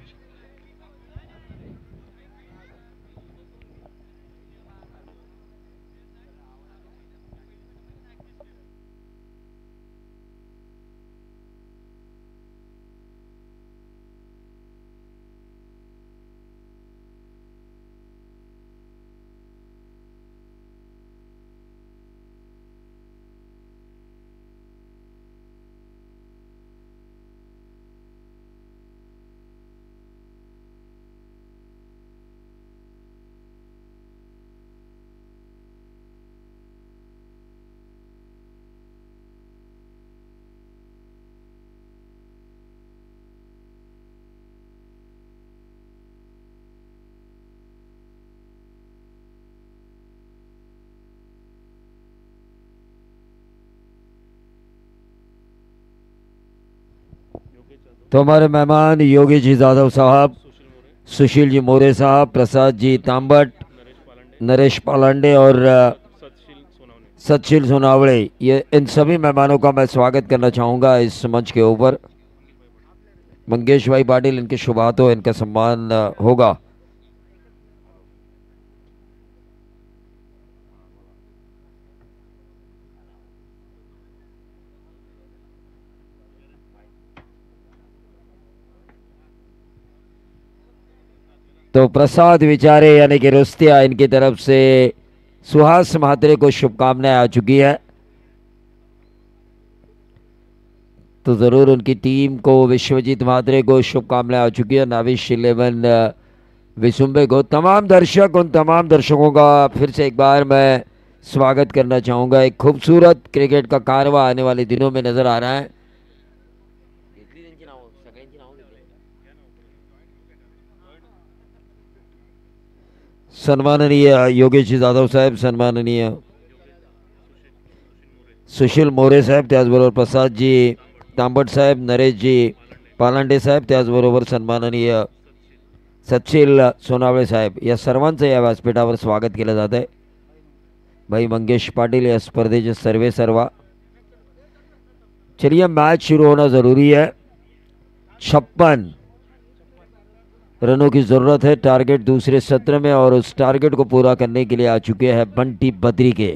तो हमारे मेहमान योगी जी यादव साहब, सुशील जी मोरे साहब, प्रसाद जी तांबट, नरेश पालांडे और सतशील सोनावड़े, ये इन सभी मेहमानों का मैं स्वागत करना चाहूँगा इस मंच के ऊपर. मंगेश भाई पाटिल इनके शुभ हाथों इनका सम्मान होगा. तो प्रसाद विचारे यानी कि रुस्तिया, इनकी तरफ से सुहास महात्रे को शुभकामनाएं आ चुकी है. तो ज़रूर उनकी टीम को, विश्वजीत महात्रे को शुभकामनाएं आ चुकी है. नाविश 11 विसुंबे को. तमाम दर्शक, उन तमाम दर्शकों का फिर से एक बार मैं स्वागत करना चाहूँगा. एक खूबसूरत क्रिकेट का कारवां आने वाले दिनों में नज़र आ रहा है. सन्माननीय योगेश जाधव साहेब, सन्माननीय सुशील मोरे साहेब, त्याचबरोबर प्रसाद जी तांबट साहेब, नरेश जी पालांडे साहेब, त्याचबरोबर सन्माननीय सचिल सोनावळे साहेब या सर्वांचं या व्यासपीठावर स्वागत केलं जात आहे. भाई मंगेश पाटिल या स्पर्धेचे सर्वे सर्वा. चलिए मैच शुरू होना ज़रूरी है. 56 रनों की ज़रूरत है टारगेट दूसरे सत्र में, और उस टारगेट को पूरा करने के लिए आ चुके हैं बंटी बद्री के.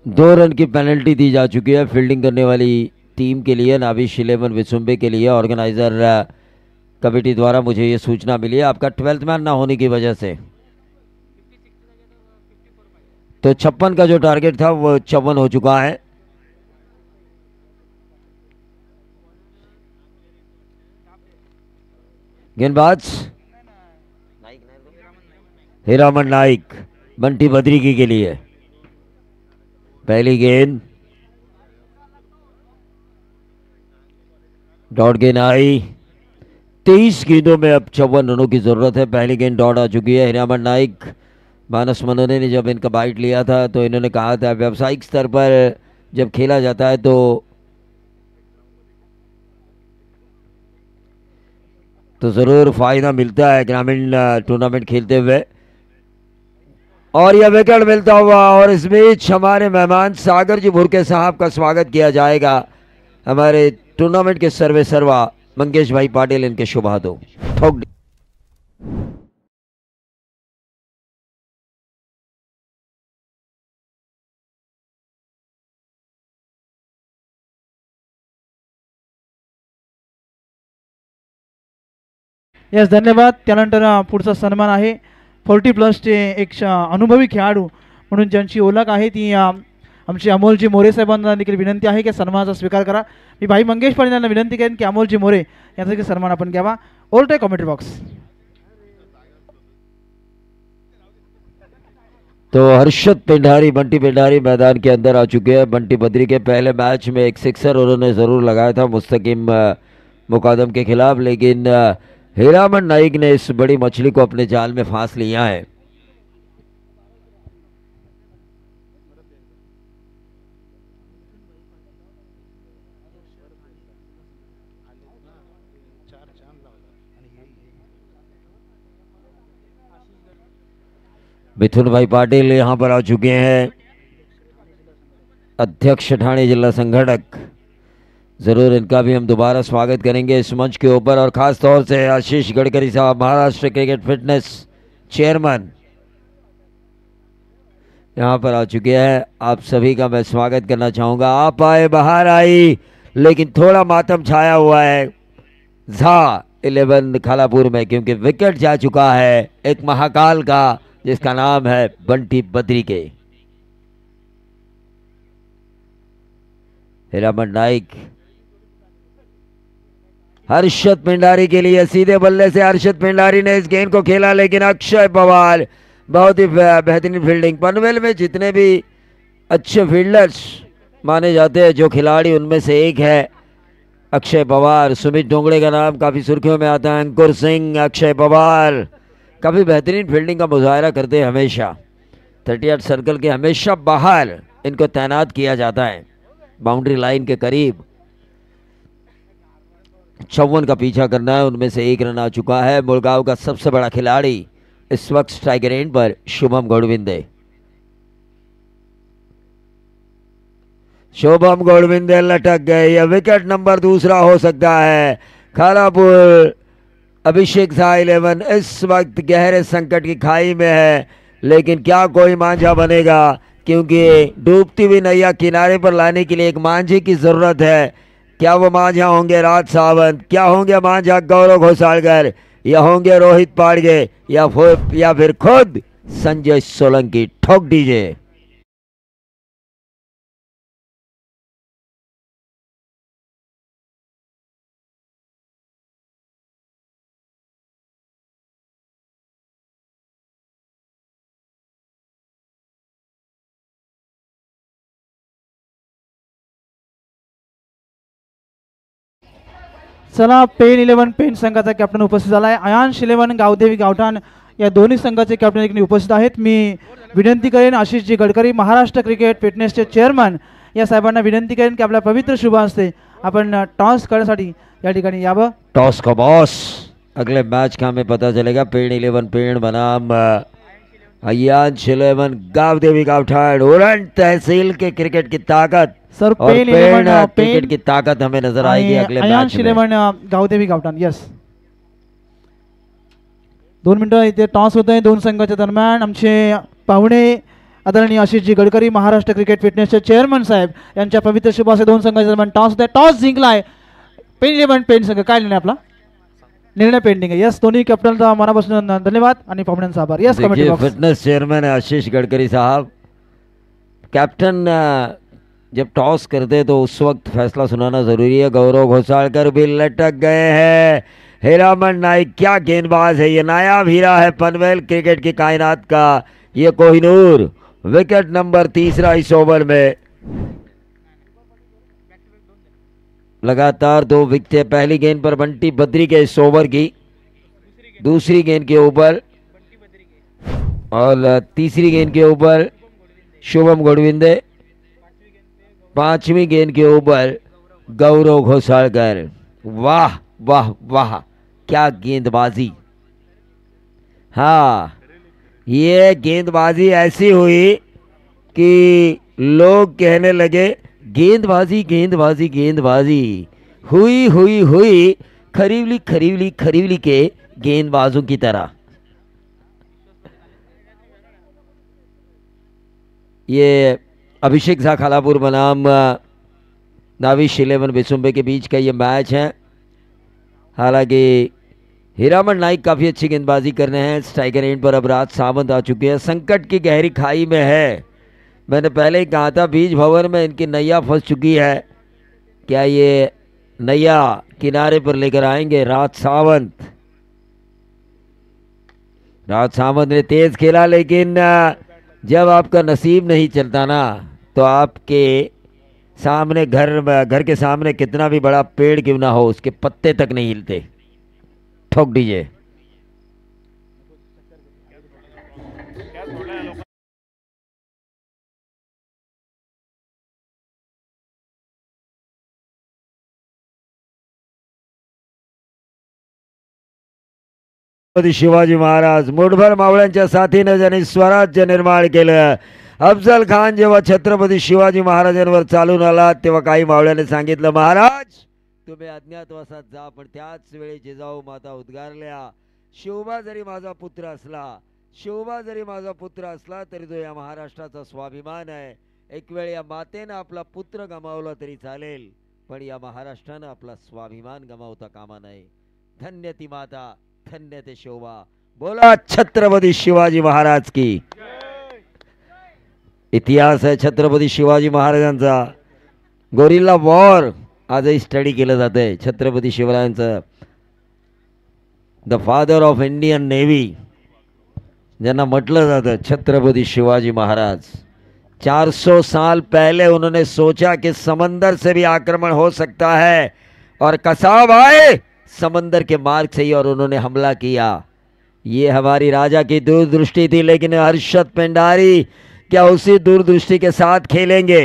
दो रन की पेनल्टी दी जा चुकी है फील्डिंग करने वाली टीम के लिए, नाविश 11 विसुम्बे के लिए. ऑर्गेनाइजर कमेटी द्वारा मुझे ये सूचना मिली है आपका 12th मैन ना होने की वजह से. तो 56 का जो टारगेट था वो 54 हो चुका है. गेंदबाज हीरामन नाइक बंटी बद्री के लिए. पहली गेंद डॉट गेंद आई. 23 गेंदों में अब 54 रनों की जरूरत है. पहली गेंद डॉट आ चुकी है. हीरामन नाइक मानस मनोने ने जब इनका बाइट लिया था तो इन्होंने कहा था व्यावसायिक स्तर पर जब खेला जाता है तो जरूर फायदा मिलता है ग्रामीण टूर्नामेंट खेलते हुए. और यह विकेट मिलता हुआ, और इस बीच हमारे मेहमान सागर जी भुरके साहब का स्वागत किया जाएगा. हमारे टूर्नामेंट के सर्वे सर्वा मंगेश भाई पाटिल इनके शुभ हाथों. यस, धन्यवाद. त्यानंतर पुढचा सन्मान आहे 40+चे एक अनुभवी खेळाडू म्हणून ज्यांची ओळख आहे ती आमचे अमोलजी मोरे साहेबांना देखील विनंती आहे की सन्मानाचा स्वीकार करा. मी भाई मंगेश पाटील यांना विनंती करेन की अमोलजी मोरे यांचा देखील सन्मान आपण घ्यावा. All time commentary box. तो हर्षद पेंडारी बंटी पेंडारी मैदान के अंदर आ चुके हैं. बंटी बद्री के पहले मैच में एक सिक्सर उन्होंने ज़रूर लगाया था मुस्तकिम मुकादम के खिलाफ, लेकिन हीरामन नाइक ने इस बड़ी मछली को अपने जाल में फांस लिया है. मिथुन भाई पाटिल यहां पर आ चुके हैं, अध्यक्ष ठाणे जिला संगठक. ज़रूर इनका भी हम दोबारा स्वागत करेंगे इस मंच के ऊपर. और ख़ास तौर से आशीष गडकरी साहब महाराष्ट्र क्रिकेट फिटनेस चेयरमैन यहाँ पर आ चुके हैं. आप सभी का मैं स्वागत करना चाहूँगा. आप आए बाहर आई, लेकिन थोड़ा मातम छाया हुआ है झा 11 खालापुर में, क्योंकि विकेट जा चुका है एक महाकाल का जिसका नाम है बंटी बद्री के. हीरामन नाइक हर्षद पिंडारी के लिए सीधे बल्ले से हर्षद पिंडारी ने इस गेंद को खेला, लेकिन अक्षय पवार बहुत ही बेहतरीन फील्डिंग. पनवेल में जितने भी अच्छे फील्डर्स माने जाते हैं जो खिलाड़ी, उनमें से एक है अक्षय पवार. सुमित डोंगड़े का नाम काफ़ी सुर्खियों में आता है. अंकुर सिंह, अक्षय पवार काफ़ी बेहतरीन फील्डिंग का मुजाहरा करते हैं हमेशा. 38 सर्कल के हमेशा बाहर इनको तैनात किया जाता है बाउंड्री लाइन के करीब. 54 का पीछा करना है, उनमें से एक रन आ चुका है. मुलगांव का सबसे बड़ा खिलाड़ी इस वक्त स्ट्राइक रेंज पर शुभम गोडविंदे. शुभम गोडविंदे लटक गए, यह विकेट नंबर दूसरा हो सकता है। खालापुर अभिषेक शाह 11 इस वक्त गहरे संकट की खाई में है, लेकिन क्या कोई मांझा बनेगा, क्योंकि डूबती हुई नैया किनारे पर लाने के लिए एक मांझे की जरूरत है। क्या वो मांझा होंगे राज सावंत, क्या होंगे मांझा गौरव घोसालकर, या होंगे रोहित पाड़गे, या फिर खुद संजय सोलंकी। ठोक दीजिए। चला पेन 11 पेन संघाचा कॅप्टन उपस्थित झाला आहे. अयांश 11 गावदेवी गावठाण या दोन्ही संघाचे कॅप्टन एक उपस्थित आहेत. मी विनंती करेन आशिषजी गडकरी महाराष्ट्र क्रिकेट फिटनेसचे चेअरमन या साहेबांना विनंती करेन की आपल्या पवित्र शुभ हस्ते आपण टॉस करण्यासाठी या ठिकाणी यावं. टॉस का बॉस अगले मैच का हमें पता चलेगा। पेड़ 11 पेड़ बनाम अयांश 11 गावदेवी गावठाण उरण तहसील के क्रिकेट की ताकत सर और पेन पेड़ 11 क्रिकेट की ताकत हमें नजर आएगी अगले अयांश मैच में। 11 गावदेवी गावठाण. यस 2 मिनिटं इथे टॉस होत आहे दोन संघाच्या दरम्यान. आमचे पाहुणे आदरणीय आशिषजी गडकरी महाराष्ट्र क्रिकेट फिटनेसचे चेअरमन साहेब यांच्या पवित्र शुभ हस्ते दोन संघाच्या दरम्यान टॉस होत आहे. टॉस जिंकलाय पेन 11 पेन संघ. काय निर्णय आपला? निर्णय पेंडिंग आहे. यस दोन्ही कॅप्टनचा मनापासून धन्यवाद आणि पाहुण्यांचा आभार. Yes committee box. Fitness chairman Ashish Gadkari साहब, कैप्टन जब टॉस करते तो उस वक्त फैसला सुनाना जरूरी है। गौरव घोसालकर भी लटक गए हैं। हीरामन नाइक क्या गेंदबाज है, ये नायाब हीरा है पनवेल क्रिकेट की कायनात का, ये कोहिनूर। विकेट नंबर तीसरा इस ओवर में। लगातार 2 विकेटें पहली गेंद पर बंटी बद्री के इस ओवर की, दूसरी गेंद के ऊपर और तीसरी गेंद के ऊपर शुभम गोडविंदे, पांचवी गेंद के ऊपर गौरव घोसालकर। वाह वाह वाह क्या गेंदबाजी। हाँ ये गेंदबाजी ऐसी हुई कि लोग कहने लगे गेंदबाजी गेंदबाजी गेंदबाजी। हुई हुई हुई खरीवली खरीवली खरीवली के गेंदबाजों की तरह। ये अभिषेक शाह खालापुर बनाम नाविश 11 बिसुम्बे के बीच का ये मैच है। हालांकि हीरामन नाइक काफ़ी अच्छी गेंदबाजी कर रहे हैं। स्ट्राइकर एंड पर अब राज सावंत आ चुके हैं। संकट की गहरी खाई में है। मैंने पहले ही कहा था बीज भवन में इनकी नैया फंस चुकी है। क्या ये नैया किनारे पर लेकर आएंगे राज सावंत? राज सावंत ने तेज खेला, लेकिन जब आपका नसीब नहीं चलता ना तो आपके सामने घर के सामने कितना भी बड़ा पेड़ क्यों ना हो उसके पत्ते तक नहीं हिलते। ठोक दीजिए। शिवाजी महाराज मुठभर मावळ्यांच्या साथीने ज्यांनी स्वराज्य निर्माण केलं। अफजल खान जेव्हा छत्रपती शिवाजी महाराजांवर चालून आला तेव्हा काही मावळ्याने सांगितलं, महाराज तुम्ही अज्ञातवासात जा, पण त्याच वेळी जिजाऊ माता उद्गारल्या, शिवबा जरी माझा पुत्र असला, शिवबा जरी माझा पुत्र असला तरी तो या महाराष्ट्राचा स्वाभिमान आहे। एक वेळ या मातेनं आपला पुत्र गमावला तरी चालेल, पण या महाराष्ट्रानं आपला स्वाभिमान गमावता कामा नये। धन्य ती माता, धन्य ते शिवबा। बोला छत्रपती शिवाजी महाराज की। इतिहास आहे छत्रपती शिवाजी महाराजांचा। गोरिल्ला वॉर आजही स्टडी केलं जातंय छत्रपती शिवरायांचं। The father of Indian navy ज्यांना म्हटलं जातं छत्रपती शिवाजी महाराज। 400 साल पहले उन्होंने सोचा कि समंदर से भी आक्रमण हो सकता है और कसाब आए समंदर के मार्ग से ही और उन्होंने हमला किया। ये हमारी राजा की दूरदृष्टि थी, लेकिन हर्षद पेंडारी क्या उसी दूरदृष्टि के साथ खेलेंगे?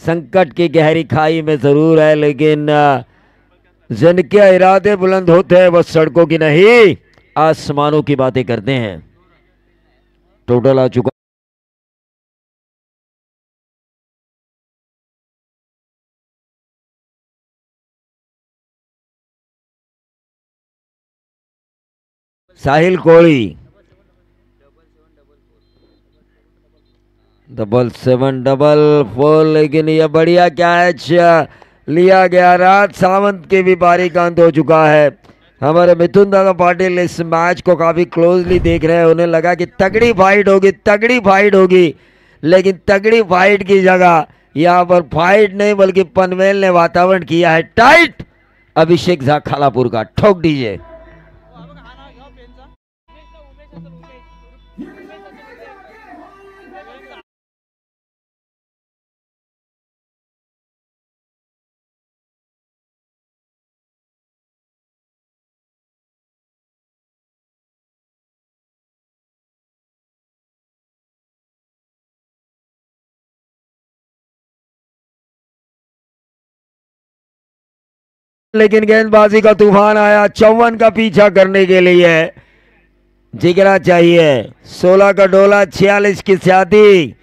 संकट की गहरी खाई में जरूर है, लेकिन जिनके इरादे बुलंद होते हैं वो सड़कों की नहीं आसमानों की बातें करते हैं। टोटल आ चुका। साहिल कोहली 7744, लेकिन यह बढ़िया कैच लिया गया। राज सावंत की भी बारी का अंत हो चुका है। हमारे मिथुन दादा पाटिल इस मैच को काफी क्लोजली देख रहे हैं। उन्हें लगा कि तगड़ी फाइट होगी, तगड़ी फाइट होगी, लेकिन तगड़ी फाइट की जगह यहाँ पर फाइट नहीं बल्कि पनवेल ने वातावरण किया है टाइट। अभिषेक झा खालापुर का ठोक दीजिए। लेकिन गेंदबाजी का तूफान आया। 54 का पीछा करने के लिए जिगरा चाहिए। 16 का डोला, 46 की छाती।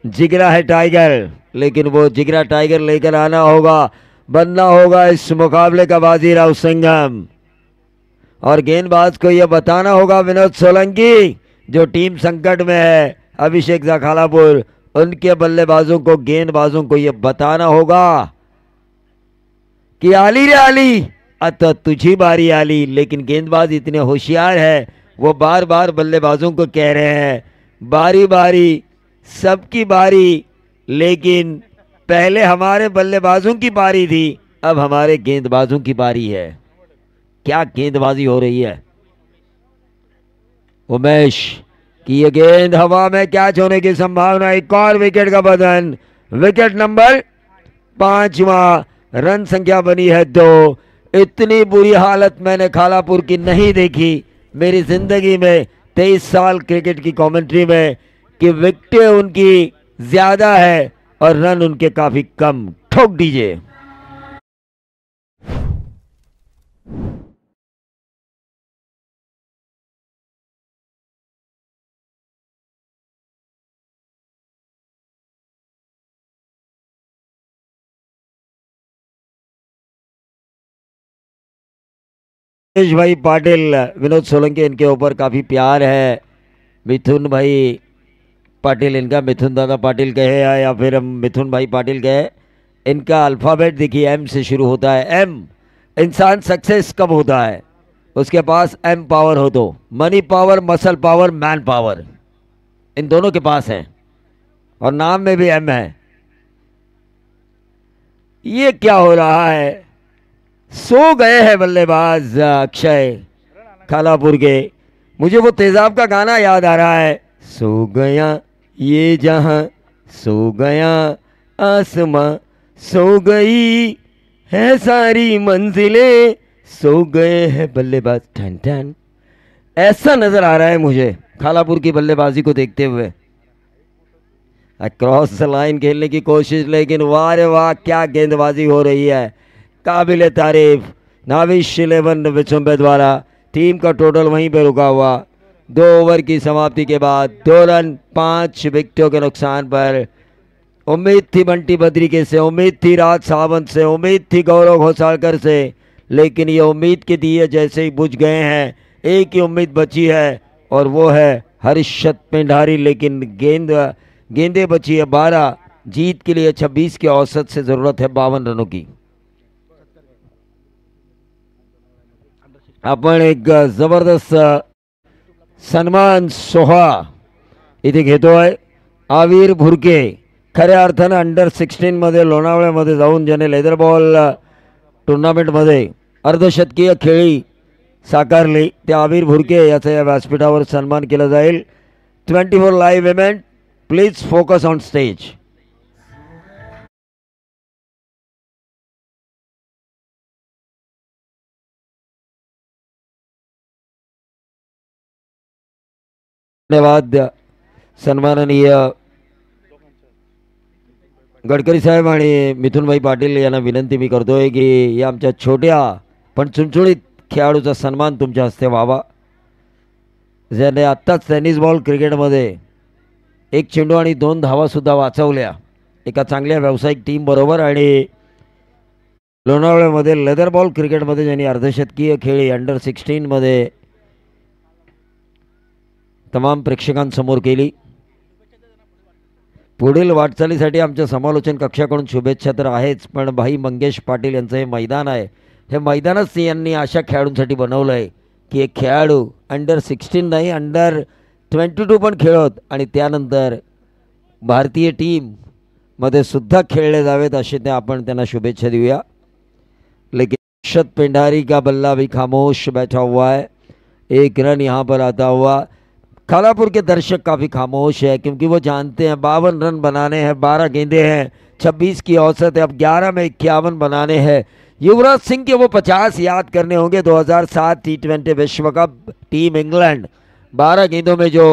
जिगरा है टाइगर, लेकिन वो जिगरा टाइगर लेकर आना होगा, बनना होगा इस मुकाबले का बाजीराव सिंघम। और गेंदबाज को यह बताना होगा, विनोद सोलंकी जो टीम संकट में है, अभिषेक झा खालापुर, उनके बल्लेबाजों को, गेंदबाजों को यह बताना होगा कि आली रे आली, अतः तुझी बारी आली। लेकिन गेंदबाज इतने होशियार है, वो बार बार बल्लेबाजों को कह रहे हैं बारी बारी, सबकी बारी, लेकिन पहले हमारे बल्लेबाजों की बारी थी, अब हमारे गेंदबाजों की बारी है। क्या गेंदबाजी हो रही है। उमेश की ये गेंद हवा में कैच होने की संभावना। एक और विकेट का बदन, विकेट नंबर 5वां, रन संख्या बनी है 2। इतनी बुरी हालत मैंने खालापुर की नहीं देखी मेरी जिंदगी में 23 साल क्रिकेट की कमेंट्री में, कि विकेटें उनकी ज्यादा है और रन उनके काफी कम। ठोक दीजिए। रमेश भाई पाटिल, विनोद सोलंकी, इनके ऊपर काफी प्यार है। मिथुन भाई पाटिल इनका, मिथुन दादा पाटिल कहे या फिर हम मिथुन भाई पाटिल कहे, इनका अल्फाबेट देखिए एम से शुरू होता है। एम, इंसान सक्सेस कब होता है, उसके पास एम पावर हो तो, money power, muscle power, man power, इन दोनों के पास है, और नाम में भी एम है। ये क्या हो रहा है। सो गए हैं बल्लेबाज अक्षय खालापुर के। मुझे वो तेजाब का गाना याद आ रहा है, सो गया ये जहां, सो गया आसमां, सो गई है सारी मंजिलें, सो गए हैं बल्लेबाज। ठन ठन ऐसा नजर आ रहा है मुझे खालापुर की बल्लेबाजी को देखते हुए। क्रॉस लाइन खेलने की कोशिश, लेकिन वाह रे वाह क्या गेंदबाजी हो रही है, काबिल तारीफ। नाविश 11 विचुंबे द्वारा टीम का टोटल वहीं पे रुका हुआ। 2 ओवर की समाप्ति के बाद 2 रन 5 विकेटों के नुकसान पर। उम्मीद थी बंटी बद्रिके से, उम्मीद थी राज सावंत से, उम्मीद थी गौरव घोसालकर से, लेकिन ये उम्मीद के दिए जैसे ही बुझ गए हैं। एक ही उम्मीद बची है और वो है हर्षद पिंडारी, लेकिन गेंदें बची है 12। जीत के लिए 26 के औसत से जरूरत है 52 रनों की। आपण एक जबरदस्त सन्मान सोहळा इथे घेतोय। आविर भुरके खऱ्या अर्थानं अंडर 16 मध्ये लोणावळ्यामध्ये जाऊन ज्याने लेदर बॉल टुर्नामेंटमध्ये अर्धशतकीय खेळी साकारली, त्या आविर भुरके याचा या व्यासपीठावर सन्मान केला जाईल। 24 live event, please focus on stage. धन्यवाद सन्माननीय गडकरी साहेब आणि मिथुनभाई पाटील यांना विनंती मी करतोय की या आमच्या छोट्या पण चुणचुणीत खेळाडूचा सन्मान तुमच्या हस्ते व्हावा, ज्याने आत्ताच टेनिस बॉल क्रिकेटमध्ये 1 चेंडू आणि 2 धावा सुद्धा वाचवल्या एका चांगल्या व्यावसायिक टीम बरोबर, आणि लोणावळ्यामध्ये लेदर बॉल क्रिकेटमध्ये ज्यांनी अर्धशतकीय खेळी अंडर 16 मध्ये तमाम प्रेक्षकांसमोर केली. पुढील वाटचालीसाठी आमच्या समालोचन कक्षाकडून शुभेच्छा तर आहेच, पण भाई मंगेश पाटील यांचं हे मैदान आहे, हे मैदानच यांनी अशा खेळाडूंसाठी बनवलं आहे की एक खेळाडू अंडर-16 नाही, अंडर-22 पण खेळत आणि त्यानंतर भारतीय टीममध्ये सुद्धा खेळले जावेत असे ते आपण त्यांना शुभेच्छा देऊया. लेकिन अक्षत पेंडारी का बल्ला भी खामोश बैठा हुआ है. एक रन यहाँ पर आता हुआ. खालापुर के दर्शक काफ़ी खामोश है क्योंकि वो जानते हैं 52 रन बनाने हैं, 12 गेंदे हैं, 26 की औसत है, अब 11 में 51 बनाने हैं. युवराज सिंह के वो 50 याद करने होंगे. 2007 T20 विश्व कप टीम इंग्लैंड 12 गेंदों में जो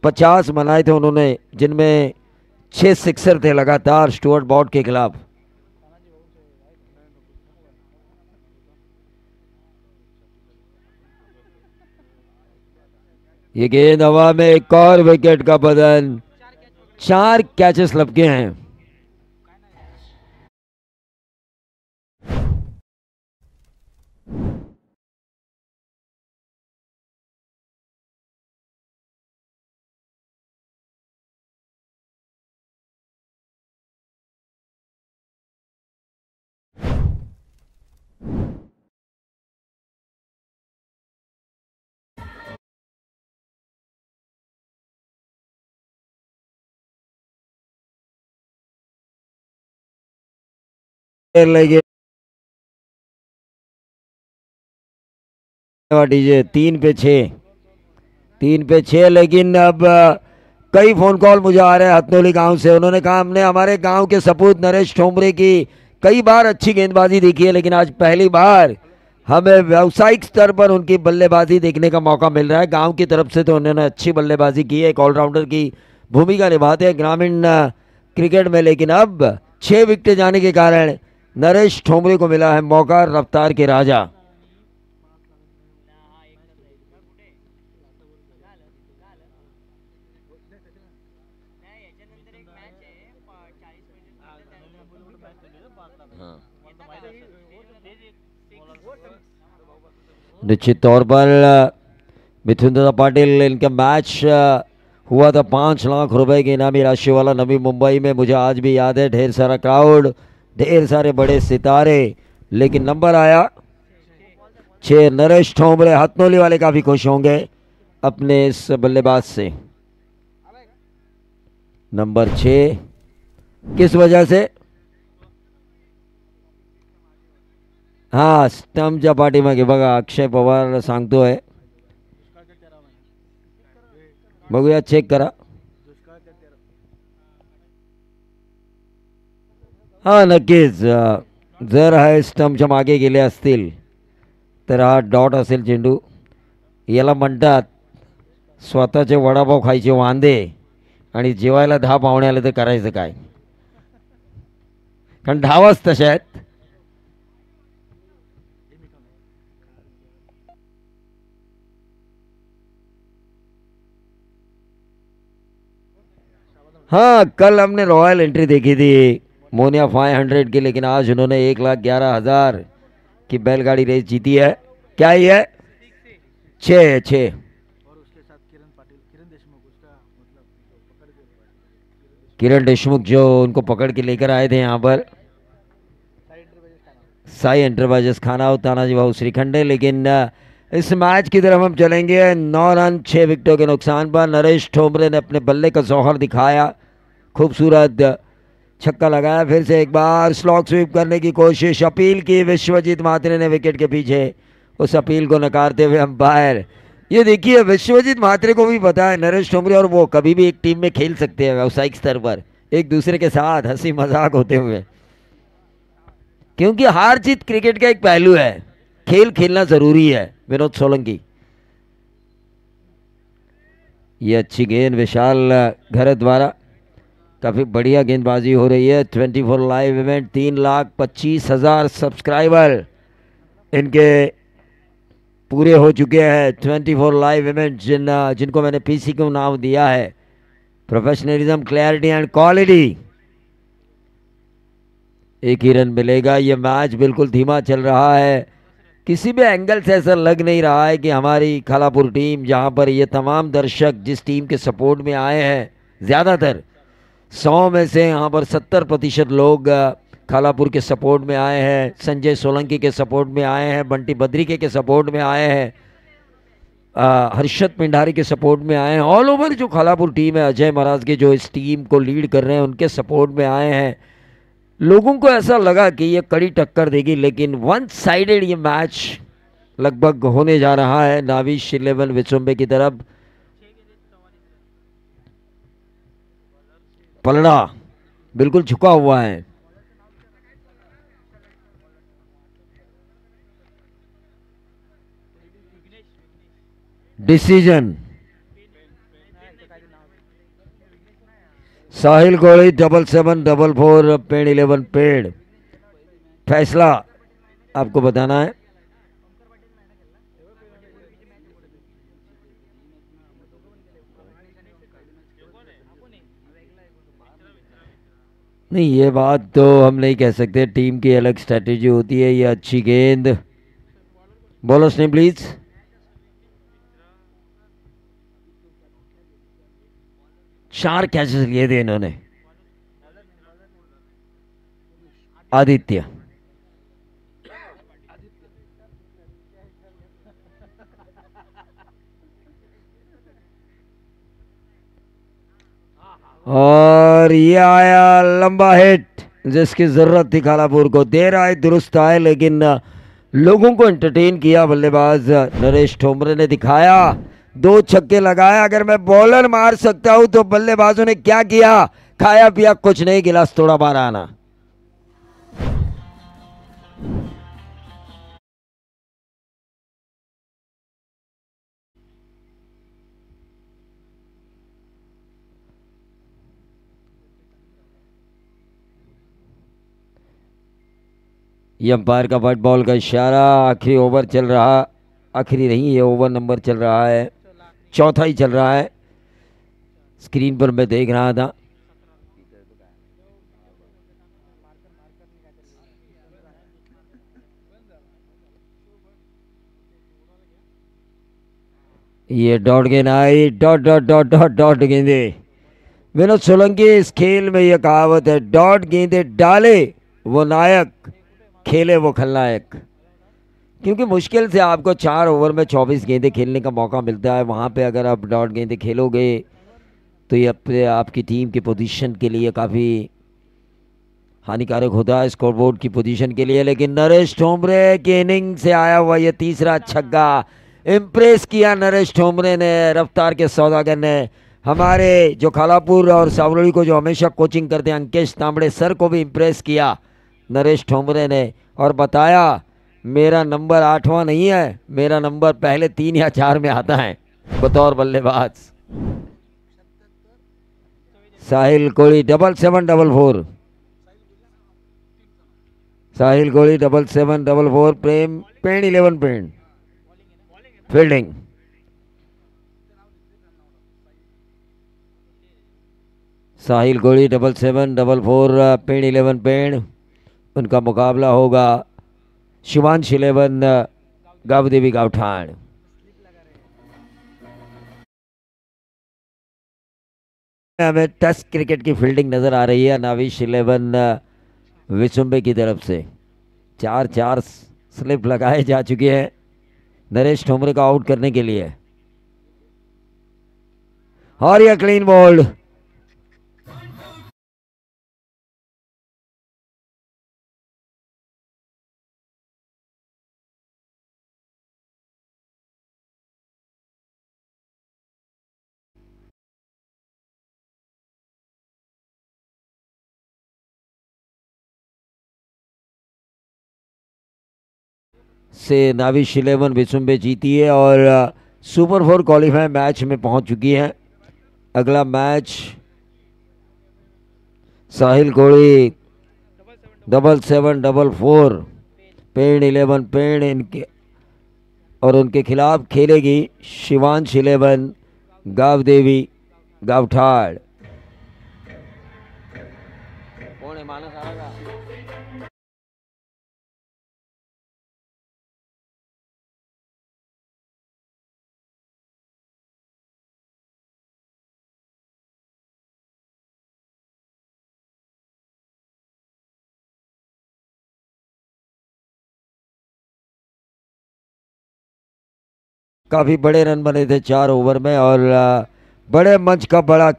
50 बनाए थे उन्होंने, जिनमें 6 सिक्सर थे लगातार स्टुअर्ट ब्रॉड के खिलाफ. ये गेंद हवा में, एक और विकेट का बदन. 4 कैचेस लपके हैं. लेकिन दीजिए 3 पे 6, 3 पे 6. लेकिन अब कई फ़ोन कॉल मुझे आ रहे हैं हथनोली गांव से. उन्होंने कहा हमने हमारे गांव के सपूत नरेश ठोंबरे की कई बार अच्छी गेंदबाजी देखी है, लेकिन आज पहली बार हमें व्यावसायिक स्तर पर उनकी बल्लेबाजी देखने का मौका मिल रहा है. गांव की तरफ से तो उन्होंने अच्छी बल्लेबाजी की है, एक ऑलराउंडर की भूमिका निभाते हैं ग्रामीण क्रिकेट में. लेकिन अब 6 विकेट जाने के कारण नरेश ठोंबरे को मिला है मौका, रफ्तार के राजा. निश्चित तौर पर मिथुन दादा पाटिल, इनका मैच हुआ था 5 लाख रुपए की इनामी राशि वाला नवी मुंबई में. मुझे आज भी याद है, ढेर सारा क्राउड, ढेर सारे बड़े सितारे, लेकिन नंबर आया 6. नरेश ठोंबरे हथनोली वाले काफी खुश होंगे अपने इस बल्लेबाज से. नंबर 6 किस वजह से? हाँ, स्टंपच्या पाठीमागे बघा अक्षय पवार सांगतोय. बघूया, चेक करा. हा नक्कीच, जर हा स्टंपच्या मागे गेले असतील तर हा डॉट असेल चेंडू. याला म्हणतात स्वतःचे वडापाव खायचे वांदे आणि जेवायला 10 पाहुणे आले तर करायचं काय, कारण धावाच तशा आहेत. हाँ, कल हमने रॉयल एंट्री देखी थी मोनिया 500 की, लेकिन आज उन्होंने 1,11,000 की बैलगाड़ी रेस जीती है. क्या ही है? 6. किरण देशमुख जो उनको पकड़ के लेकर आए थे यहाँ पर, साई एंटरप्राइजेस खाना तानाजी भाऊ श्रीखंडे. लेकिन इस मैच की तरफ हम चलेंगे. 9 रन 6 विकेटों के नुकसान पर नरेश ठोंबरे ने अपने बल्ले का जौहर दिखाया. खूबसूरत छक्का लगाया. फिर से एक बार स्लॉग स्वीप करने की कोशिश, अपील की विश्वजीत म्हात्रे ने विकेट के पीछे. उस अपील को नकारते हुए अंपायर. ये देखिए, विश्वजीत म्हात्रे को भी पता है नरेश ठोंबरे और वो कभी भी एक टीम में खेल सकते हैं व्यावसायिक स्तर पर, एक दूसरे के साथ हंसी मजाक होते हुए, क्योंकि हार जीत क्रिकेट का एक पहलू है. खेल खेलना जरूरी है. विनोद सोलंकी. ये अच्छी गेंद विशाल घर द्वारा, काफ़ी बढ़िया गेंदबाजी हो रही है. 24 लाइव इवेंट, 3,25,000 सब्सक्राइबर इनके पूरे हो चुके हैं. 24 लाइव इवेंट जिनको मैंने पीसी को नाम दिया है, प्रोफेशनलिज्म, क्लैरिटी एंड क्वालिटी. एक ही रन मिलेगा. ये मैच बिल्कुल धीमा चल रहा है किसी भी एंगल से ऐसा लग नहीं रहा है कि हमारी खालापुर टीम, जहां पर ये तमाम दर्शक जिस टीम के सपोर्ट में आए हैं, ज़्यादातर 100 में से यहाँ पर 70% लोग खालापुर के सपोर्ट में आए हैं, संजय सोलंकी के सपोर्ट में आए हैं, बंटी बद्रिके के सपोर्ट में आए हैं, हर्षद पिंडारी के सपोर्ट में आए हैं। ऑल ओवर जो खालापुर टीम है, अजय महाराज के जो इस टीम को लीड कर रहे हैं, उनके सपोर्ट में आए हैं। लोगों को ऐसा लगा कि ये कड़ी टक्कर देगी, लेकिन वन साइडेड ये मैच लगभग होने जा रहा है नाविश 11 विचुम्बे की तरफ। पलड़ा बिल्कुल झुका हुआ है। डिसीजन साहिल गोली 7744 पेड़ 11 पेड़। फैसला आपको बताना है। नहीं, ये बात तो हम नहीं कह सकते, टीम की अलग स्ट्रेटेजी होती है। ये अच्छी गेंद, बॉलर्स ने प्लीज। चार कैचेस लिए थे इन्होंने। आदित्य और ये आया लंबा हिट जिसकी जरूरत थी खालापुर को। देर आए दुरुस्त आए, लेकिन लोगों को एंटरटेन किया बल्लेबाज नरेश ठोमरे ने। दिखाया 2 छक्के लगाया। अगर मैं बॉलर मार सकता हूं तो बल्लेबाजों ने क्या किया? खाया पिया कुछ नहीं, गिलास थोड़ा बाहर आना। ये अंपायर का व्हाइट बॉल का इशारा। आखिरी ओवर चल रहा, आखिरी नहीं, ये ओवर नंबर चल रहा है, चौथा ही चल रहा है। स्क्रीन पर मैं देख रहा था। ये डॉट गेंद आई, dot dot dot dot dot गेंदे। विनोद सोलंकी, इस खेल में यह कहावत है, डॉट गेंदे डाले वो नायक, खेले वो खलनायक। क्योंकि मुश्किल से आपको 4 ओवर में 24 गेंदें खेलने का मौका मिलता है। वहाँ पे अगर आप डॉट गेंदें खेलोगे तो ये अपने आपकी टीम की पोजीशन के लिए काफ़ी हानिकारक होता है, स्कोरबोर्ड की पोजीशन के लिए। लेकिन नरेश ठोमरे की इनिंग से आया हुआ ये तीसरा छक्का इम्प्रेस किया नरेश ठोमरे ने, रफ्तार के सौदागर ने। हमारे जो खालापुर और सावरड़ी को जो हमेशा कोचिंग करते हैं अंकेश तांबड़े सर को भी इम्प्रेस किया नरेश ठोमरे ने, और बताया मेरा नंबर 8वां नहीं है, मेरा नंबर पहले 3 या 4 में आता है बतौर बल्लेबाज। साहिल कोहली 7744, साहिल कोहली 7744 प्रेम पेड़ 11 पेड़। फील्डिंग साहिल कोहली 7744 पेड़ 11 पेड़। उनका मुकाबला होगा शिवांश 11 गावदेवी गावठाण। हमें टेस्ट क्रिकेट की फील्डिंग नजर आ रही है नाविश 11 विचुम्बे की तरफ से। 4 स्लिप लगाए जा चुके हैं नरेश ठोमरे को आउट करने के लिए, और यह क्लीन बॉल्ड। से नाविश 11 विचुम्बे जीती है और सुपर 4 क्वालिफाई मैच में पहुंच चुकी है। अगला मैच साहिल कोहली 7744 पेड़ 11 पेड़ इनके और उनके खिलाफ खेलेगी शिवांश 11 गावदेवी गावठाड़। कौन है मानस आएगा? काफ़ी बड़े रन बने थे 4 ओवर में और बड़े मंच का बड़ा